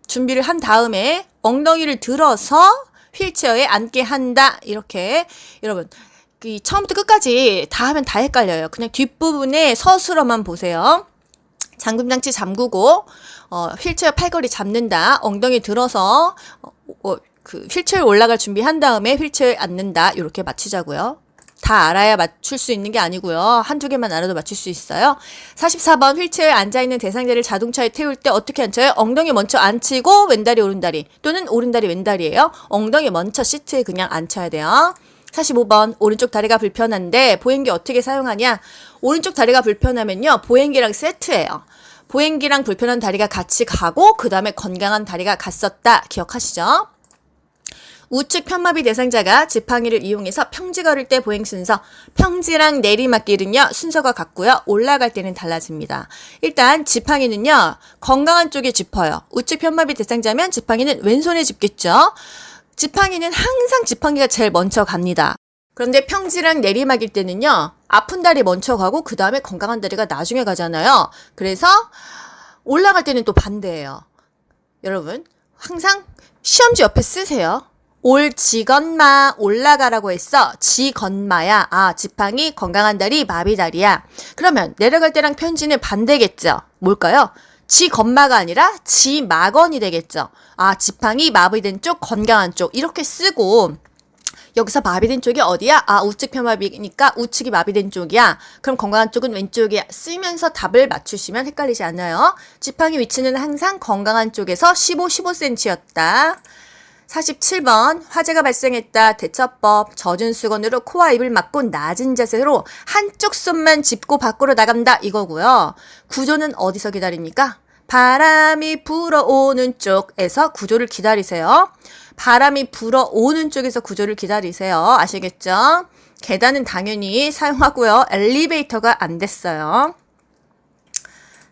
준비를 한 다음에 엉덩이를 들어서 휠체어에 앉게 한다. 이렇게 여러분 처음부터 끝까지 다 하면 다 헷갈려요. 그냥 뒷부분에 서술어만 보세요. 잠금장치 잠그고 휠체어 팔걸이 잡는다. 엉덩이 들어서 그 휠체어에 올라갈 준비한 다음에 휠체어에 앉는다. 이렇게 맞추자고요. 다 알아야 맞출 수 있는 게 아니고요. 한두 개만 알아도 맞출 수 있어요. 44번. 휠체어에 앉아있는 대상자를 자동차에 태울 때 어떻게 앉혀요? 엉덩이 먼저 앉히고 왼다리 오른다리 또는 오른다리 왼다리예요. 엉덩이 먼저 시트에 그냥 앉혀야 돼요. 45번. 오른쪽 다리가 불편한데 보행기 어떻게 사용하냐? 오른쪽 다리가 불편하면요. 보행기랑 세트예요. 보행기랑 불편한 다리가 같이 가고 그 다음에 건강한 다리가 갔었다. 기억하시죠? 우측 편마비 대상자가 지팡이를 이용해서 평지 걸을 때 보행 순서. 평지랑 내리막길은요. 순서가 같고요. 올라갈 때는 달라집니다. 일단 지팡이는요. 건강한 쪽에 짚어요. 우측 편마비 대상자면 지팡이는 왼손에 짚겠죠. 지팡이는 항상 지팡이가 제일 먼저 갑니다. 그런데 평지랑 내리막일 때는요, 아픈 다리 먼저 가고 그 다음에 건강한 다리가 나중에 가잖아요. 그래서 올라갈 때는 또 반대예요. 여러분, 항상 시험지 옆에 쓰세요. 지건마 올라가라고 했어. 지건마야. 아, 지팡이, 건강한 다리, 마비다리야. 그러면 내려갈 때랑 편지는 반대겠죠. 뭘까요? 지건마가 아니라 지마건이 되겠죠. 아, 지팡이, 마비된 쪽, 건강한 쪽 이렇게 쓰고 여기서 마비된 쪽이 어디야? 아, 우측 편마비니까 우측이 마비된 쪽이야. 그럼 건강한 쪽은 왼쪽이야. 쓰면서 답을 맞추시면 헷갈리지 않아요. 지팡이 위치는 항상 건강한 쪽에서 15cm였다. 47번 화재가 발생했다. 대처법. 젖은 수건으로 코와 입을 막고 낮은 자세로 한쪽 손만 짚고 밖으로 나간다. 이거고요. 구조는 어디서 기다립니까? 바람이 불어오는 쪽에서 구조를 기다리세요. 바람이 불어오는 쪽에서 구조를 기다리세요. 아시겠죠? 계단은 당연히 사용하고요. 엘리베이터가 안 됐어요.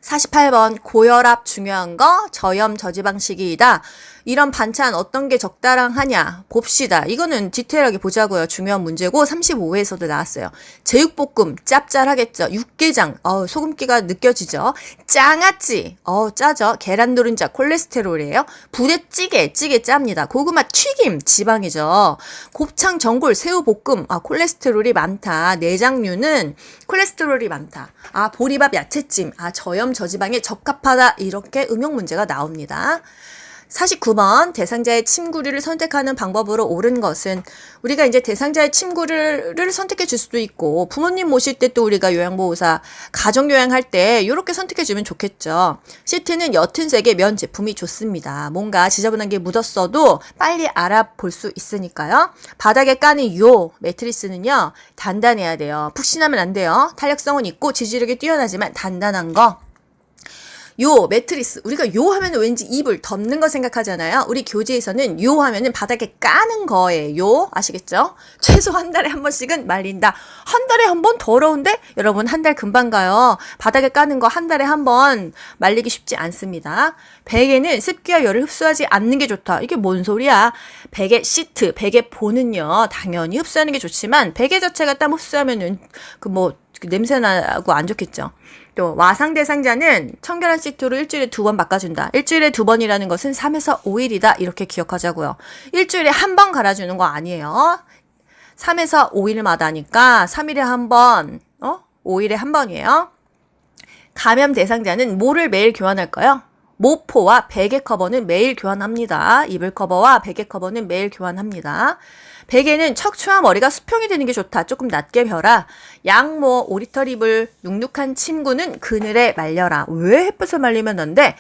48번 고혈압 중요한 거 저염 저지방식이다. 이런 반찬 어떤 게 적당하냐 봅시다. 이거는 디테일하게 보자고요. 중요한 문제고 35회에서도 나왔어요. 제육볶음 짭짤하겠죠. 육개장 소금기가 느껴지죠. 짱아찌 짜죠. 계란 노른자 콜레스테롤이에요. 부대찌개 찌개 짭니다. 고구마 튀김 지방이죠. 곱창 전골 새우볶음 콜레스테롤이 많다. 내장류는 콜레스테롤이 많다. 보리밥 야채찜 저염 저지방에 적합하다. 이렇게 응용 문제가 나옵니다. 49번 대상자의 침구류를 선택하는 방법으로 옳은 것은 우리가 이제 대상자의 침구류를 선택해 줄 수도 있고 부모님 모실 때 또 우리가 요양보호사 가정요양할 때 이렇게 선택해 주면 좋겠죠. 시트는 옅은 색의 면 제품이 좋습니다. 뭔가 지저분한 게 묻었어도 빨리 알아볼 수 있으니까요. 바닥에 까는 요 매트리스는요 단단해야 돼요. 푹신하면 안 돼요. 탄력성은 있고 지지력이 뛰어나지만 단단한 거. 요 매트리스 우리가 요 하면은 왠지 이불 덮는 거 생각하잖아요. 우리 교재에서는 요 하면은 바닥에 까는 거예요. 아시겠죠? 최소 한 달에 한 번씩은 말린다. 한 달에 한 번 더러운데 여러분 한 달 금방 가요. 바닥에 까는 거 한 달에 한 번 말리기 쉽지 않습니다. 베개는 습기와 열을 흡수하지 않는 게 좋다. 이게 뭔 소리야? 베개 시트, 베개 보는요 당연히 흡수하는 게 좋지만 베개 자체가 땀 흡수하면은 냄새 나고 안 좋겠죠. 또 와상 대상자는 청결한 시트로 일주일에 2번 바꿔준다. 일주일에 2번이라는 것은 3에서 5일이다. 이렇게 기억하자고요. 일주일에 한 번 갈아주는 거 아니에요. 3에서 5일마다니까 3일에 한 번, 5일에 한 번이에요. 감염 대상자는 뭐를 매일 교환할까요? 모포와 베개 커버는 매일 교환합니다. 이불 커버와 베개 커버는 매일 교환합니다. 베개는 척추와 머리가 수평이 되는 게 좋다. 조금 낮게 펴라. 양모, 오리털 이불, 눅눅한 침구는 그늘에 말려라. 왜 햇볕에 말리면 안 돼?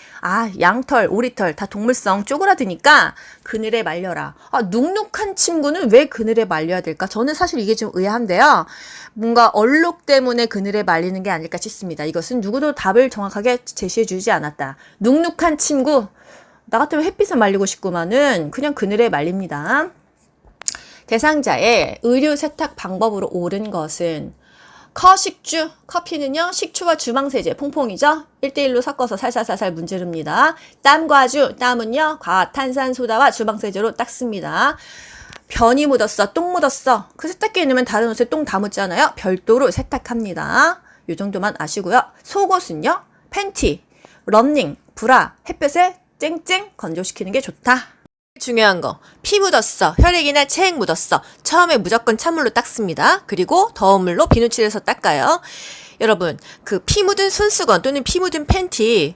양털, 오리털 다 동물성 쪼그라드니까 그늘에 말려라. 눅눅한 침구는 왜 그늘에 말려야 될까? 저는 사실 이게 좀 의아한데요. 뭔가 얼룩 때문에 그늘에 말리는 게 아닐까 싶습니다. 이것은 누구도 답을 정확하게 제시해 주지 않았다. 눅눅한 침구, 나 같으면 햇빛에 말리고 싶구만은 그냥 그늘에 말립니다. 대상자의 의류 세탁 방법으로 옳은 것은 커식주, 커피는요 식초와 주방세제 퐁퐁이죠. 1대1로 섞어서 살살살살 문지릅니다. 땀과주, 땀은요 과탄산소다와 주방세제로 닦습니다. 변이 묻었어, 똥 묻었어. 그 세탁기에 넣으면 다른 옷에 똥 다 묻잖아요. 별도로 세탁합니다. 요 정도만 아시고요. 속옷은요 팬티, 러닝, 브라, 햇볕에 쨍쨍 건조시키는 게 좋다. 중요한 거, 피 묻었어, 혈액이나 체액 묻었어. 처음에 무조건 찬물로 닦습니다. 그리고 더운 물로 비누칠해서 닦아요. 여러분, 그 피 묻은 손수건 또는 피 묻은 팬티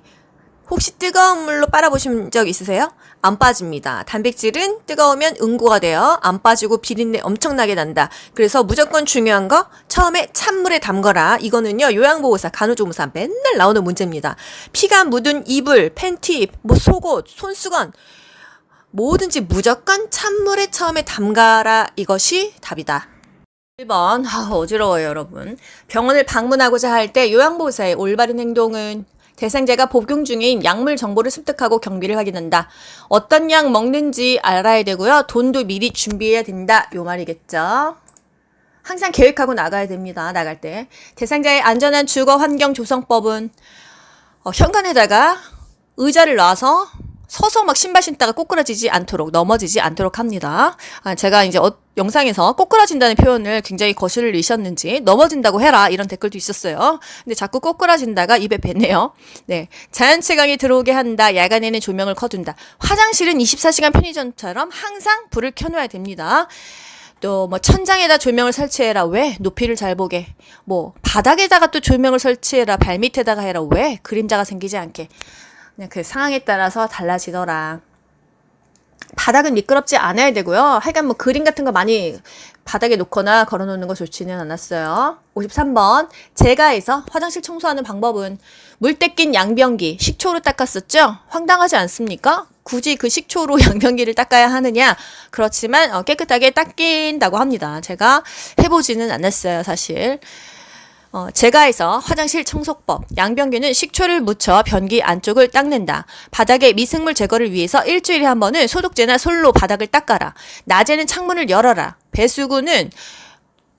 혹시 뜨거운 물로 빨아보신 적 있으세요? 안 빠집니다. 단백질은 뜨거우면 응고가 돼요. 안 빠지고 비린내 엄청나게 난다. 그래서 무조건 중요한 거 처음에 찬물에 담거라. 이거는요 요양보호사, 간호조무사 맨날 나오는 문제입니다. 피가 묻은 이불, 팬티, 속옷, 손수건 뭐든지 무조건 찬물에 처음에 담가라. 이것이 답이다. 1번 어지러워요 여러분. 병원을 방문하고자 할 때 요양보호사의 올바른 행동은 대상자가 복용 중인 약물 정보를 습득하고 경비를 확인한다. 어떤 약 먹는지 알아야 되고요. 돈도 미리 준비해야 된다. 요 말이겠죠. 항상 계획하고 나가야 됩니다. 나갈 때. 대상자의 안전한 주거 환경 조성법은 현관에다가 의자를 놔서 서서 막 신발 신다가 꼬꾸라지지 않도록, 넘어지지 않도록 합니다. 제가 이제 영상에서 꼬꾸라진다는 표현을 굉장히 거슬리셨는지 넘어진다고 해라 이런 댓글도 있었어요. 근데 자꾸 꼬꾸라진다가 입에 뱉네요. 네, 자연채광이 들어오게 한다. 야간에는 조명을 꺼둔다. 화장실은 24시간 편의점처럼 항상 불을 켜놓아야 됩니다. 또 뭐 천장에다 조명을 설치해라. 왜? 높이를 잘 보게. 뭐 바닥에다가 또 조명을 설치해라. 발밑에다가 해라. 왜? 그림자가 생기지 않게. 그냥 그 상황에 따라서 달라지더라. 바닥은 미끄럽지 않아야 되고요. 하여간 뭐 그림 같은 거 많이 바닥에 놓거나 걸어 놓는 거 좋지는 않았어요. 53번. 제가에서 화장실 청소하는 방법은 물때 낀 양변기 식초로 닦았었죠? 황당하지 않습니까? 굳이 그 식초로 양변기를 닦아야 하느냐? 그렇지만 깨끗하게 닦인다고 합니다. 제가 해보지는 않았어요, 사실. 제가에서 화장실 청소법. 양변기는 식초를 묻혀 변기 안쪽을 닦는다. 바닥의 미생물 제거를 위해서 일주일에 한 번은 소독제나 솔로 바닥을 닦아라. 낮에는 창문을 열어라. 배수구는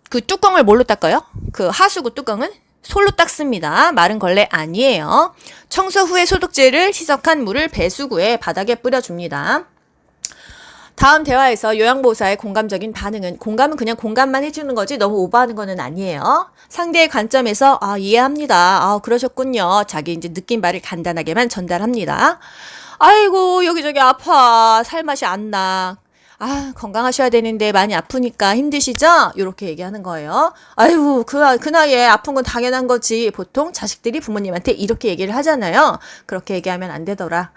그 뚜껑을 뭘로 닦아요? 그 하수구 뚜껑은 솔로 닦습니다. 마른 걸레 아니에요. 청소 후에 소독제를 희석한 물을 배수구에 바닥에 뿌려줍니다. 다음 대화에서 요양보호사의 공감적인 반응은, 공감은 그냥 공감만 해주는 거지 너무 오버하는 거는 아니에요. 상대의 관점에서 이해합니다. 그러셨군요. 자기 이제 느낀 바를 간단하게만 전달합니다. 아이고 여기저기 아파. 살맛이 안 나. 건강하셔야 되는데 많이 아프니까 힘드시죠? 이렇게 얘기하는 거예요. 아이고 그 나이에 아픈 건 당연한 거지. 보통 자식들이 부모님한테 이렇게 얘기를 하잖아요. 그렇게 얘기하면 안 되더라.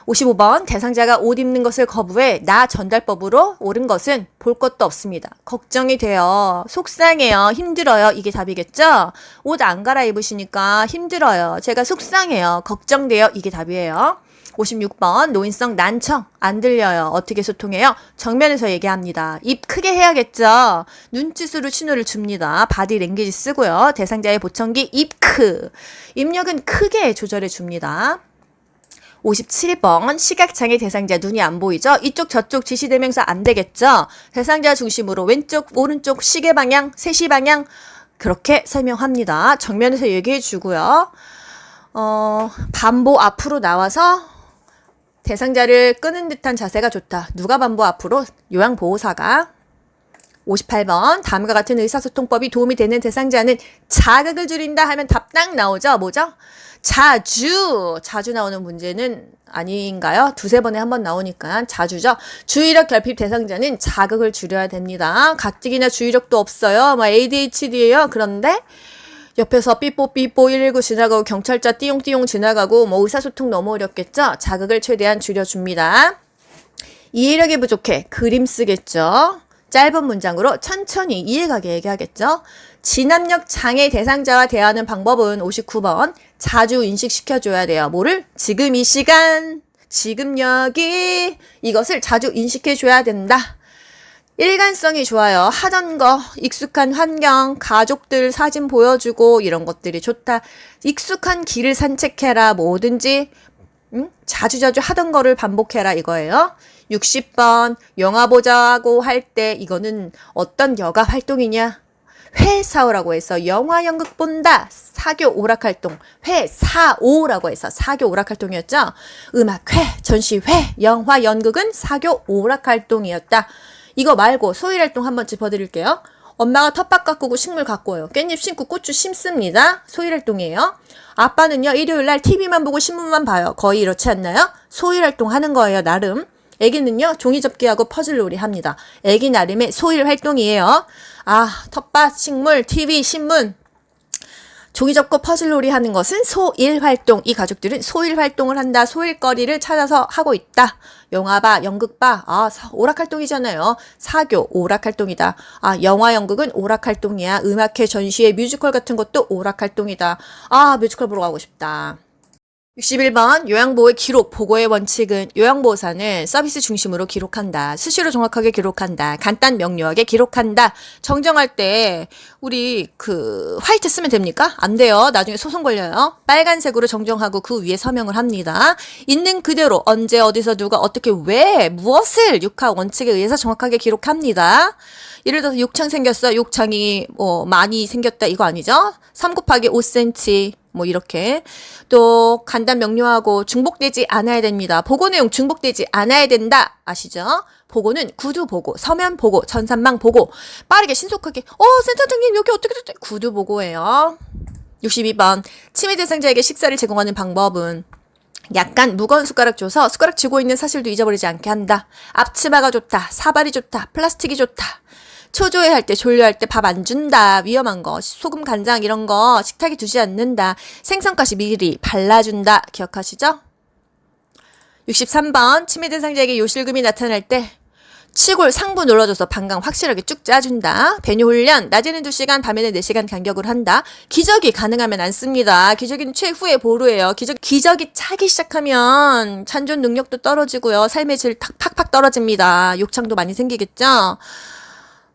55번. 대상자가 옷 입는 것을 거부해 나 전달법으로 옳은 것은 볼 것도 없습니다. 걱정이 돼요. 속상해요. 힘들어요. 이게 답이겠죠? 옷 안 갈아입으시니까 힘들어요. 제가 속상해요. 걱정돼요. 이게 답이에요. 56번. 노인성 난청. 안 들려요. 어떻게 소통해요? 정면에서 얘기합니다. 입 크게 해야겠죠? 눈짓으로 신호를 줍니다. 바디 랭귀지 쓰고요. 대상자의 보청기 입크. 입력은 크게 조절해 줍니다. 57번. 시각장애 대상자 눈이 안 보이죠? 이쪽 저쪽 지시대명사 안 되겠죠? 대상자 중심으로 왼쪽 오른쪽 시계 방향 세시 방향 그렇게 설명합니다. 정면에서 얘기해 주고요. 반보 앞으로 나와서 대상자를 끄는 듯한 자세가 좋다. 누가 반보 앞으로? 요양보호사가. 58번. 다음과 같은 의사소통법이 도움이 되는 대상자는 자극을 줄인다 하면 답 딱 나오죠? 뭐죠? 자주 나오는 문제는 아닌가요? 두세 번에 한 번 나오니까 자주죠. 주의력 결핍 대상자는 자극을 줄여야 됩니다. 가뜩이나 주의력도 없어요. ADHD예요. 그런데 옆에서 삐뽀 119 지나가고 경찰차 띠용띠용 지나가고 의사소통 너무 어렵겠죠? 자극을 최대한 줄여줍니다. 이해력이 부족해. 그림 쓰겠죠. 짧은 문장으로 천천히 이해가게 얘기하겠죠. 진압력 장애 대상자와 대화하는 방법은 59번. 자주 인식시켜줘야 돼요. 뭐를? 지금 이 시간, 지금 여기 이것을 자주 인식해줘야 된다. 일관성이 좋아요. 하던 거, 익숙한 환경, 가족들 사진 보여주고 이런 것들이 좋다. 익숙한 길을 산책해라. 뭐든지 자주자주 하던 거를 반복해라 이거예요. 60번. 영화 보자고 할 때 이거는 어떤 여가 활동이냐? 회사오라고 해서 영화 연극 본다. 사교 오락활동. 회사오라고 해서 사교 오락활동이었죠. 음악회, 전시회, 영화 연극은 사교 오락활동이었다. 이거 말고 소일활동 한번 짚어드릴게요. 엄마가 텃밭 가꾸고 식물 갖고 와요. 깻잎 심고 고추 심습니다. 소일활동이에요. 아빠는요 일요일날 TV만 보고 신문만 봐요. 거의 이렇지 않나요? 소일활동 하는 거예요. 나름. 애기는요 종이접기하고 퍼즐놀이 합니다. 애기 나름의 소일활동이에요. 텃밭, 식물, TV, 신문 종이 접고 퍼즐놀이 하는 것은 소일활동. 이 가족들은 소일활동을 한다. 소일거리를 찾아서 하고 있다. 영화 봐, 연극 봐. 오락활동이잖아요. 사교, 오락활동이다. 영화 연극은 오락활동이야. 음악회, 전시회, 뮤지컬 같은 것도 오락활동이다. 뮤지컬 보러 가고 싶다. 61번. 요양보호의 기록, 보고의 원칙은 요양보호사는 서비스 중심으로 기록한다. 수시로 정확하게 기록한다. 간단 명료하게 기록한다. 정정할 때 우리 화이트 쓰면 됩니까? 안 돼요. 나중에 소송 걸려요. 빨간색으로 정정하고 그 위에 서명을 합니다. 있는 그대로 언제 어디서 누가 어떻게 왜 무엇을 육하 원칙에 의해서 정확하게 기록합니다. 예를 들어서 욕창 생겼어. 욕창이 많이 생겼다 이거 아니죠? 3 곱하기 5cm 이렇게. 또 간단 명료하고 중복되지 않아야 됩니다. 보고 내용 중복되지 않아야 된다. 아시죠? 보고는 구두 보고, 서면 보고, 전산망 보고, 빠르게 신속하게 센터장님 여기 어떻게 구두 보고예요. 62번 침해 대상자에게 식사를 제공하는 방법은 약간 무거운 숟가락 줘서 숟가락 쥐고 있는 사실도 잊어버리지 않게 한다. 앞치마가 좋다. 사발이 좋다. 플라스틱이 좋다. 초조해할 때, 졸려할 때 밥 안 준다. 위험한 거, 소금, 간장 이런 거 식탁에 두지 않는다. 생선가시 미리 발라준다. 기억하시죠? 63번 침해 대상자에게 요실금이 나타날 때 치골 상부 눌러줘서 방광 확실하게 쭉 짜준다. 배뇨 훈련, 낮에는 2시간, 밤에는 4시간 간격으로 한다. 기저귀 가능하면 안 씁니다. 기저귀는 최후의 보루예요. 기저귀 차기 시작하면 잔존 능력도 떨어지고요. 삶의 질 팍팍 떨어집니다. 욕창도 많이 생기겠죠?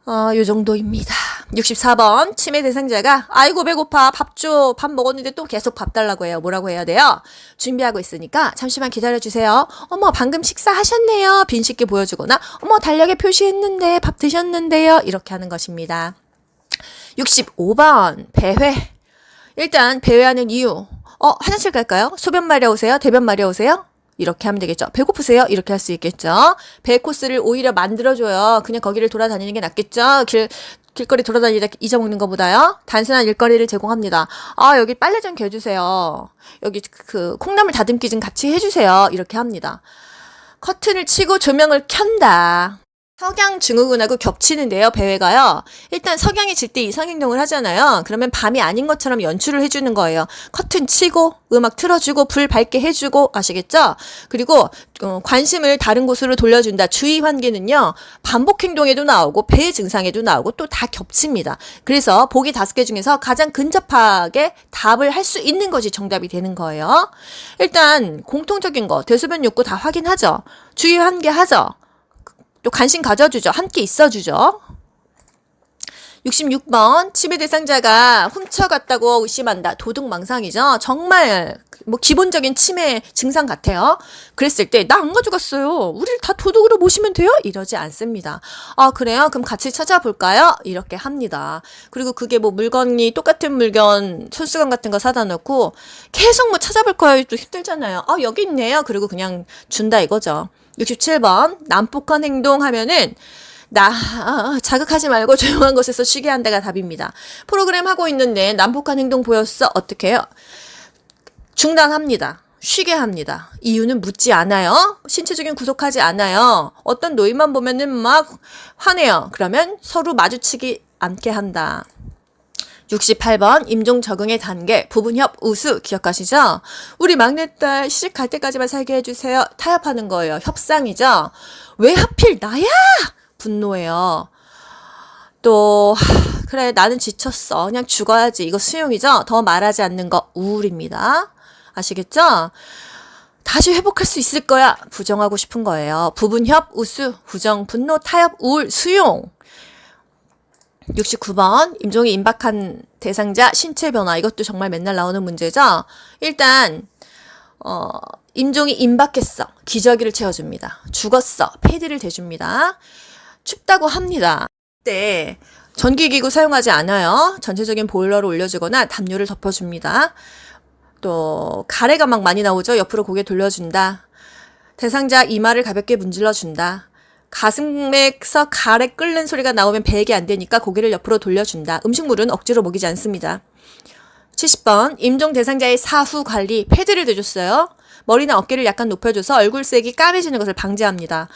요 정도입니다. 64번 침해 대상자가 아이고 배고파 밥 줘. 밥 먹었는데 또 계속 밥 달라고 해요. 뭐라고 해야 돼요? 준비하고 있으니까 잠시만 기다려주세요. 어머 방금 식사하셨네요. 빈식기 보여주거나 어머 달력에 표시했는데 밥 드셨는데요. 이렇게 하는 것입니다. 65번 배회. 일단 배회하는 이유. 화장실 갈까요? 소변 마려우세요? 대변 마려우세요? 이렇게 하면 되겠죠. 배고프세요? 이렇게 할 수 있겠죠. 배 코스를 오히려 만들어줘요. 그냥 거기를 돌아다니는 게 낫겠죠. 길거리 돌아다니다 잊어먹는 것보다요. 단순한 일거리를 제공합니다. 여기 빨래 좀 개주세요. 여기 콩나물 다듬기 좀 같이 해주세요. 이렇게 합니다. 커튼을 치고 조명을 켠다. 석양 증후군하고 겹치는데요. 배회가요. 일단 석양이 질 때 이상행동을 하잖아요. 그러면 밤이 아닌 것처럼 연출을 해주는 거예요. 커튼 치고 음악 틀어주고 불 밝게 해주고 아시겠죠? 그리고 관심을 다른 곳으로 돌려준다. 주의 환기는요. 반복 행동에도 나오고 배 증상에도 나오고 또 다 겹칩니다. 그래서 보기 5개 중에서 가장 근접하게 답을 할 수 있는 것이 정답이 되는 거예요. 일단 공통적인 거 대소변 욕구 다 확인하죠. 주의 환기하죠. 또 관심 가져주죠. 함께 있어주죠. 66번 침해 대상자가 훔쳐갔다고 의심한다. 도둑망상이죠. 정말 기본적인 침해 증상 같아요. 그랬을 때 나 안 가져갔어요. 우리를 다 도둑으로 모시면 돼요? 이러지 않습니다. 그래요? 그럼 같이 찾아볼까요? 이렇게 합니다. 그리고 그게 물건이 똑같은 물건 손수건 같은 거 사다 놓고 계속 찾아볼 거예요. 또 힘들잖아요. 여기 있네요. 그리고 그냥 준다 이거죠. 67번 난폭한 행동 하면은 자극하지 말고 조용한 곳에서 쉬게 한다가 답입니다. 프로그램 하고 있는데 난폭한 행동 보였어? 어떻게 해요? 중단합니다. 쉬게 합니다. 이유는 묻지 않아요. 신체적인 구속하지 않아요. 어떤 노인만 보면은 막 화내요. 그러면 서로 마주치기 않게 한다. 68번 임종 적응의 단계 부분협 우수 기억하시죠? 우리 막내딸 시집 갈 때까지만 살게 해주세요. 타협하는 거예요. 협상이죠. 왜 하필 나야? 분노해요. 또 그래 나는 지쳤어. 그냥 죽어야지. 이거 수용이죠. 더 말하지 않는 거 우울입니다. 아시겠죠? 다시 회복할 수 있을 거야. 부정하고 싶은 거예요. 부분협 우수 부정 분노 타협 우울 수용. 69번 임종이 임박한 대상자 신체 변화. 이것도 정말 맨날 나오는 문제죠. 일단 임종이 임박했어. 기저귀를 채워줍니다. 죽었어. 패드를 대줍니다. 춥다고 합니다. 그때 전기기구 사용하지 않아요. 전체적인 보일러를 올려주거나 담요를 덮어줍니다. 또 가래가 막 많이 나오죠. 옆으로 고개 돌려준다. 대상자 이마를 가볍게 문질러준다. 가슴에서 가래 끓는 소리가 나오면 배에게 안 되니까 고개를 옆으로 돌려준다. 음식물은 억지로 먹이지 않습니다. 70번 임종 대상자의 사후 관리 패드를 대줬어요. 머리나 어깨를 약간 높여줘서 얼굴색이 까매지는 것을 방지합니다.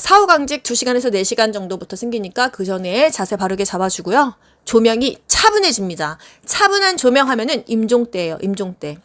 사후 강직 2시간에서 4시간 정도부터 생기니까 그 전에 자세 바르게 잡아주고요. 조명이 차분해집니다. 차분한 조명하면은 임종 때예요. 임종 때.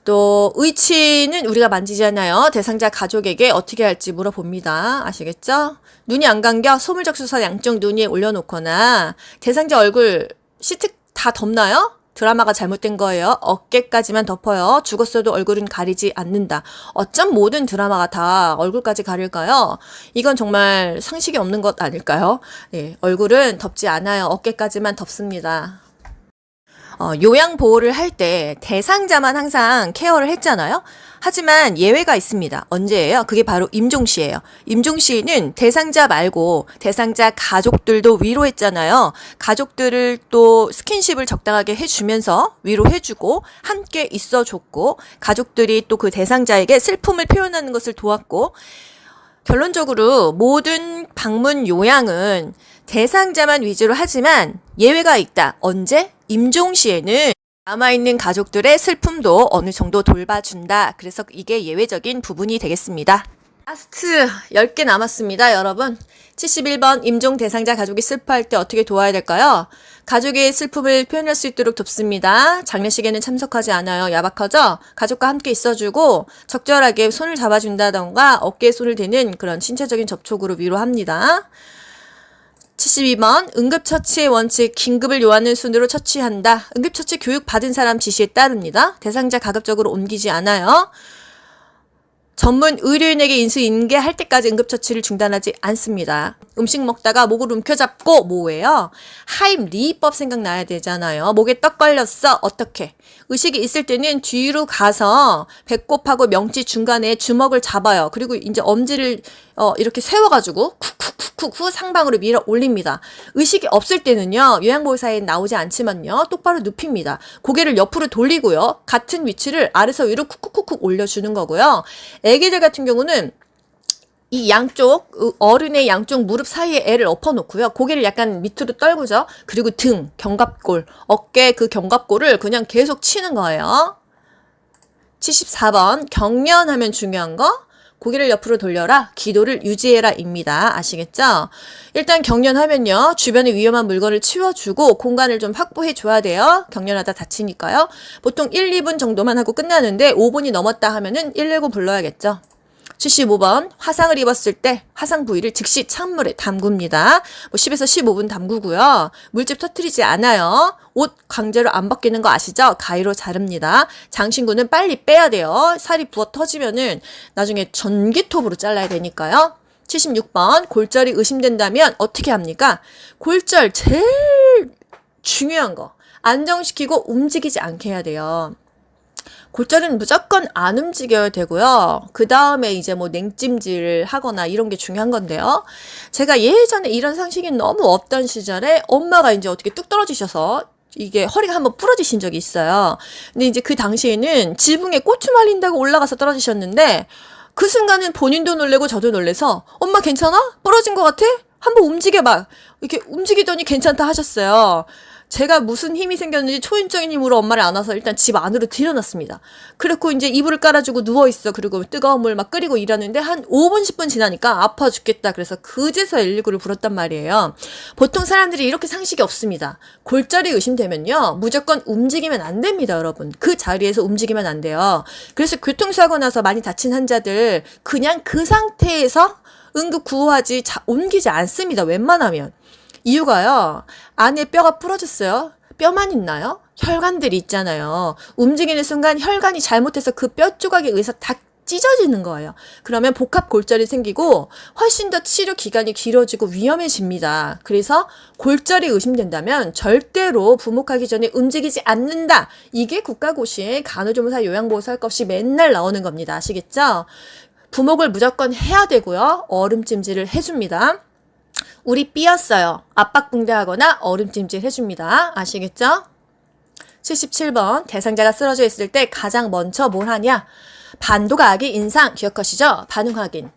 또 의치는 우리가 만지잖아요. 대상자 가족에게 어떻게 할지 물어봅니다. 아시겠죠? 눈이 안 감겨 소물적셔서 양쪽 눈 위에 올려놓거나 대상자 얼굴 시트 다 덮나요? 드라마가 잘못된 거예요. 어깨까지만 덮어요. 죽었어도 얼굴은 가리지 않는다. 어쩜 모든 드라마가 다 얼굴까지 가릴까요? 이건 정말 상식이 없는 것 아닐까요? 네, 얼굴은 덮지 않아요. 어깨까지만 덮습니다. 요양 보호를 할 때 대상자만 항상 케어를 했잖아요. 하지만 예외가 있습니다. 언제예요? 그게 바로 임종시예요. 임종시는 대상자 말고 대상자 가족들도 위로했잖아요. 가족들을 또 스킨십을 적당하게 해주면서 위로해주고 함께 있어줬고 가족들이 또 그 대상자에게 슬픔을 표현하는 것을 도왔고 결론적으로 모든 방문 요양은 대상자만 위주로 하지만 예외가 있다. 언제? 임종시에는 남아있는 가족들의 슬픔도 어느 정도 돌봐준다. 그래서 이게 예외적인 부분이 되겠습니다. 라스트 10개 남았습니다, 여러분. 71번 임종 대상자 가족이 슬퍼할 때 어떻게 도와야 될까요? 가족의 슬픔을 표현할 수 있도록 돕습니다. 장례식에는 참석하지 않아요. 야박하죠? 가족과 함께 있어주고 적절하게 손을 잡아준다던가 어깨에 손을 대는 그런 신체적인 접촉으로 위로합니다. 72번 응급처치의 원칙 긴급을 요하는 순으로 처치한다. 응급처치 교육 받은 사람 지시에 따릅니다. 대상자 가급적으로 옮기지 않아요. 전문 의료인에게 인수인계할 때까지 응급처치를 중단하지 않습니다. 음식 먹다가 목을 움켜잡고 뭐예요? 하임리법 생각나야 되잖아요. 목에 떡 걸렸어. 어떻게? 의식이 있을 때는 뒤로 가서 배꼽하고 명치 중간에 주먹을 잡아요. 그리고 이제 엄지를 이렇게 세워가지고 쿡쿡쿡쿡 후 상방으로 밀어 올립니다. 의식이 없을 때는요. 요양보호사에 나오지 않지만요. 똑바로 눕힙니다. 고개를 옆으로 돌리고요. 같은 위치를 아래서 위로 쿡쿡쿡쿡 올려주는 거고요. 애기들 같은 경우는 이 양쪽 어른의 양쪽 무릎 사이에 애를 엎어놓고요. 고개를 약간 밑으로 떨구죠. 그리고 등, 견갑골, 어깨 그 견갑골을 그냥 계속 치는 거예요. 74번 경련하면 중요한 거 고개를 옆으로 돌려라. 기도를 유지해라입니다. 아시겠죠? 일단 경련하면요. 주변에 위험한 물건을 치워주고 공간을 좀 확보해줘야 돼요. 경련하다 다치니까요. 보통 1, 2분 정도만 하고 끝나는데 5분이 넘었다 하면은 119 불러야겠죠. 75번 화상을 입었을 때 화상 부위를 즉시 찬물에 담굽니다. 10에서 15분 담그고요. 물집 터뜨리지 않아요. 옷 강제로 안 벗기는 거 아시죠? 가위로 자릅니다. 장신구는 빨리 빼야 돼요. 살이 부어 터지면은 나중에 전기톱으로 잘라야 되니까요. 76번 골절이 의심된다면 어떻게 합니까? 골절 제일 중요한 거 안정시키고 움직이지 않게 해야 돼요. 골절은 무조건 안 움직여야 되고요. 그 다음에 이제 뭐 냉찜질을 하거나 이런 게 중요한 건데요. 제가 예전에 이런 상식이 너무 없던 시절에 엄마가 이제 어떻게 뚝 떨어지셔서 이게 허리가 한번 부러지신 적이 있어요. 근데 이제 그 당시에는 지붕에 고추 말린다고 올라가서 떨어지셨는데 그 순간은 본인도 놀래고 저도 놀래서 엄마 괜찮아? 부러진 것 같아? 한번 움직여봐. 이렇게 움직이더니 괜찮다 하셨어요. 제가 무슨 힘이 생겼는지 초인적인 힘으로 엄마를 안아서 일단 집 안으로 들여놨습니다. 그리고 이제 이불을 깔아주고 누워있어. 그리고 뜨거운 물 막 끓이고 이러는데 한 5분, 10분 지나니까 아파 죽겠다. 그래서 그제서 119를 불렀단 말이에요. 보통 사람들이 이렇게 상식이 없습니다. 골절이 의심되면요. 무조건 움직이면 안 됩니다, 여러분. 그 자리에서 움직이면 안 돼요. 그래서 교통사고 나서 많이 다친 환자들 그냥 그 상태에서 응급 구호하지 옮기지 않습니다. 웬만하면. 이유가요. 안에 뼈가 부러졌어요. 뼈만 있나요? 혈관들이 있잖아요. 움직이는 순간 혈관이 잘못해서 그 뼈 조각에 의해서 다 찢어지는 거예요. 그러면 복합 골절이 생기고 훨씬 더 치료 기간이 길어지고 위험해집니다. 그래서 골절이 의심된다면 절대로 부목하기 전에 움직이지 않는다. 이게 국가고시에 간호조무사 요양보호사 할 것 없이 맨날 나오는 겁니다. 아시겠죠? 부목을 무조건 해야 되고요. 얼음찜질을 해줍니다. 우리 삐었어요. 압박붕대하거나 얼음찜질 해줍니다. 아시겠죠? 77번 대상자가 쓰러져 있을 때 가장 먼저 뭘 하냐? 반도각이 인상 기억하시죠? 반응 확인.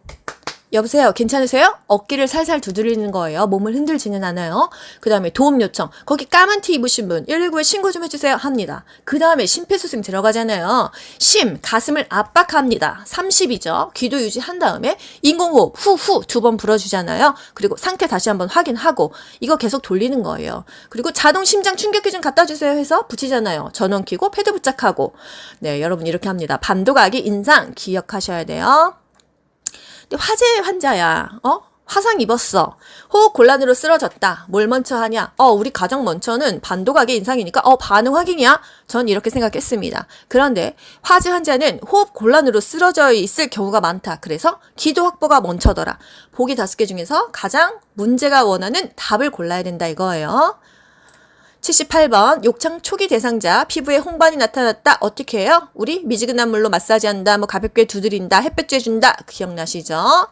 여보세요, 괜찮으세요? 어깨를 살살 두드리는 거예요. 몸을 흔들지는 않아요. 그 다음에 도움 요청. 거기 까만 티 입으신 분 119에 신고 좀 해주세요 합니다. 그 다음에 심폐소생 들어가잖아요. 가슴을 압박합니다. 30이죠. 귀도 유지한 다음에 인공호흡 후후 2번 불어주잖아요. 그리고 상태 다시 한번 확인하고 이거 계속 돌리는 거예요. 그리고 자동 심장 충격기 좀 갖다 주세요 해서 붙이잖아요. 전원 켜고 패드 부착하고. 네, 여러분 이렇게 합니다. 반도각이 인상 기억하셔야 돼요. 근데 화재 환자야, 화상 입었어. 호흡 곤란으로 쓰러졌다. 뭘 먼저 하냐? 우리 가장 먼저는 반도각의 인상이니까 반응 확인이야? 전 이렇게 생각했습니다. 그런데 화즈 환자는 호흡 곤란으로 쓰러져 있을 경우가 많다. 그래서 기도 확보가 먼저더라. 보기 5개 중에서 가장 문제가 원하는 답을 골라야 된다 이거예요. 78번 욕창 초기 대상자 피부에 홍반이 나타났다. 어떻게 해요? 우리 미지근한 물로 마사지한다. 뭐 가볍게 두드린다. 햇볕 쬐준다. 기억나시죠?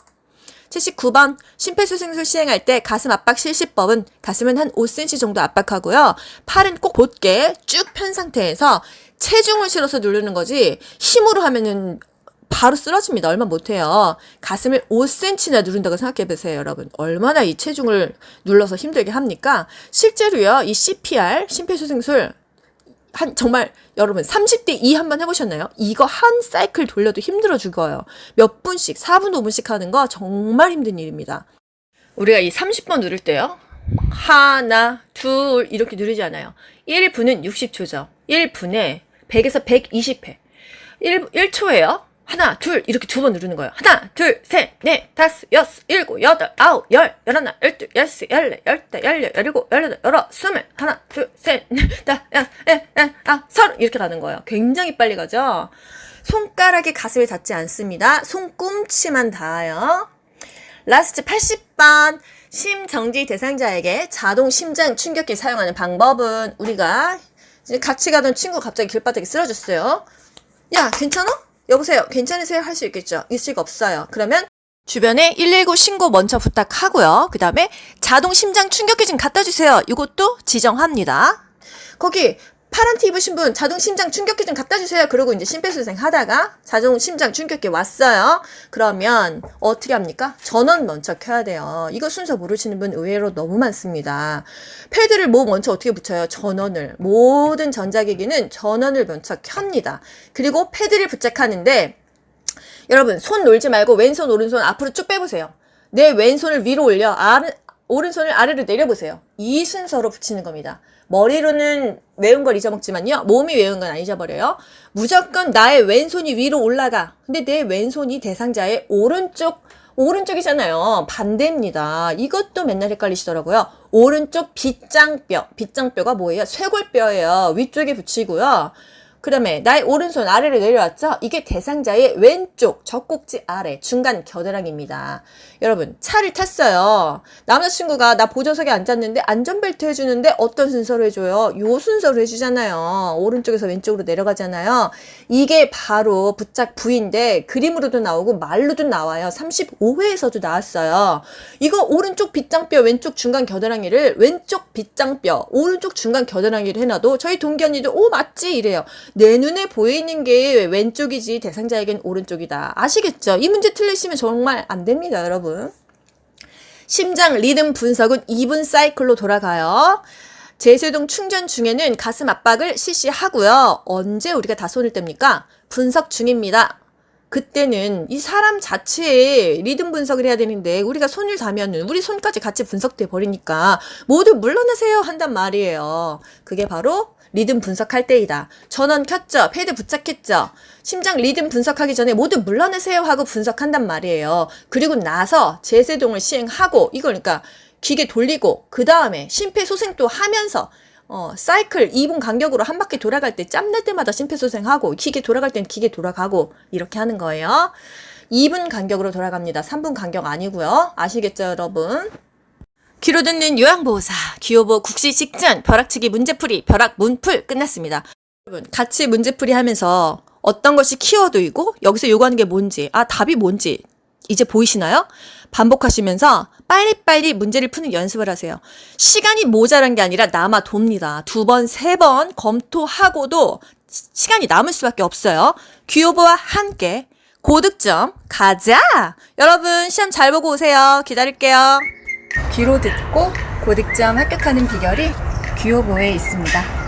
79번 심폐소생술 시행할 때 가슴 압박 실시법은 가슴은 한 5cm 정도 압박하고요. 팔은 꼭 곧게 쭉 편 상태에서 체중을 실어서 누르는 거지 힘으로 하면은 바로 쓰러집니다. 얼마 못해요. 가슴을 5cm나 누른다고 생각해보세요, 여러분. 얼마나 이 체중을 눌러서 힘들게 합니까? 실제로요, 이 CPR, 심폐소생술, 정말 여러분 30대 2 한번 해보셨나요? 이거 한 사이클 돌려도 힘들어 죽어요. 몇 분씩, 4분, 5분씩 하는 거 정말 힘든 일입니다. 우리가 이 30번 누를 때요. 하나, 둘 이렇게 누르지 않아요. 1분은 60초죠. 1분에 100에서 120회. 1초예요. 하나, 둘, 이렇게 2번 누르는 거예요. 하나, 둘, 셋, 넷, 다섯, 여섯, 일곱, 여덟, 아홉, 열, 열하나, 열둘, 열세, 열네, 열다, 열여, 열일곱, 열여덟, 열아홉, 스물, 하나, 둘, 셋, 넷, 다섯, 여섯, 일곱, 아홉, 서른 이렇게 가는 거예요. 굉장히 빨리 가죠? 손가락이 가슴에 닿지 않습니다. 손꿈치만 닿아요. 라스트 80번. 심정지 대상자에게 자동 심장 충격기 사용하는 방법은 우리가 이제 같이 가던 친구 갑자기 길바닥에 쓰러졌어요. 야, 괜찮아? 여보세요. 괜찮으세요? 할 수 있겠죠? 있을 거 없어요. 그러면 주변에 119 신고 먼저 부탁하고요. 그 다음에 자동 심장 충격기 좀 갖다 주세요. 이것도 지정합니다. 거기 파란 티 입으신 분 자동 심장 충격기 좀 갖다 주세요. 그러고 이제 심폐소생 하다가 자동 심장 충격기 왔어요. 그러면 어떻게 합니까? 전원 먼저 켜야 돼요. 이거 순서 모르시는 분 의외로 너무 많습니다. 패드를 먼저 어떻게 붙여요? 전원을. 모든 전자기기는 전원을 먼저 켭니다. 그리고 패드를 부착하는데 여러분 손 놀지 말고 왼손 오른손 앞으로 쭉 빼보세요. 내 왼손을 위로 올려 오른손을 아래로 내려보세요. 이 순서로 붙이는 겁니다. 머리로는 외운 걸 잊어먹지만요. 몸이 외운 건 안 잊어버려요. 무조건 나의 왼손이 위로 올라가. 근데 내 왼손이 대상자의 오른쪽이잖아요. 반대입니다. 이것도 맨날 헷갈리시더라고요. 오른쪽 빗장뼈. 빗장뼈가 뭐예요? 쇄골뼈예요. 위쪽에 붙이고요. 그 다음에 나의 오른손 아래로 내려왔죠? 이게 대상자의 왼쪽 젖꼭지 아래 중간 겨드랑이입니다. 여러분 차를 탔어요. 남자친구가 나 보조석에 앉았는데 안전벨트 해주는데 어떤 순서로 해줘요? 요 순서로 해주잖아요. 오른쪽에서 왼쪽으로 내려가잖아요. 이게 바로 부착 부위인데 그림으로도 나오고 말로도 나와요. 35회에서도 나왔어요. 이거 오른쪽 빗장뼈 왼쪽 중간 겨드랑이를 왼쪽 빗장뼈 오른쪽 중간 겨드랑이를 해놔도 저희 동기 언니도 오 맞지 이래요. 내 눈에 보이는 게 왼쪽이지 대상자에겐 오른쪽이다. 아시겠죠? 이 문제 틀리시면 정말 안 됩니다, 여러분. 심장 리듬 분석은 2분 사이클로 돌아가요. 제세동 충전 중에는 가슴 압박을 실시하고요. 언제 우리가 다 손을 뗍니까? 분석 중입니다. 그때는 이 사람 자체의 리듬 분석을 해야 되는데 우리가 손을 닿으면 우리 손까지 같이 분석돼 버리니까 모두 물러나세요 한단 말이에요. 그게 바로 리듬 분석할 때이다. 전원 켰죠? 패드 부착했죠? 심장 리듬 분석하기 전에 모두 물러내세요 하고 분석한단 말이에요. 그리고 나서 제세동을 시행하고 이걸 그러니까 기계 돌리고 그 다음에 심폐소생도 하면서 사이클 2분 간격으로 한 바퀴 돌아갈 때 짬날 때마다 심폐소생하고 기계 돌아갈 땐 기계 돌아가고 이렇게 하는 거예요. 2분 간격으로 돌아갑니다. 3분 간격 아니고요. 아시겠죠 여러분? 귀로 듣는 요양보호사 귀요보 국시 직전 벼락치기 문제풀이 벼락 문풀 끝났습니다. 여러분 같이 문제풀이 하면서 어떤 것이 키워드이고 여기서 요구하는 게 뭔지 답이 뭔지 이제 보이시나요? 반복하시면서 빨리빨리 문제를 푸는 연습을 하세요. 시간이 모자란 게 아니라 남아 돕니다. 2번, 3번 검토하고도 시간이 남을 수밖에 없어요. 귀요보와 함께 고득점 가자! 여러분 시험 잘 보고 오세요. 기다릴게요. 귀로 듣고 고득점 합격하는 비결이 귀요보에 있습니다.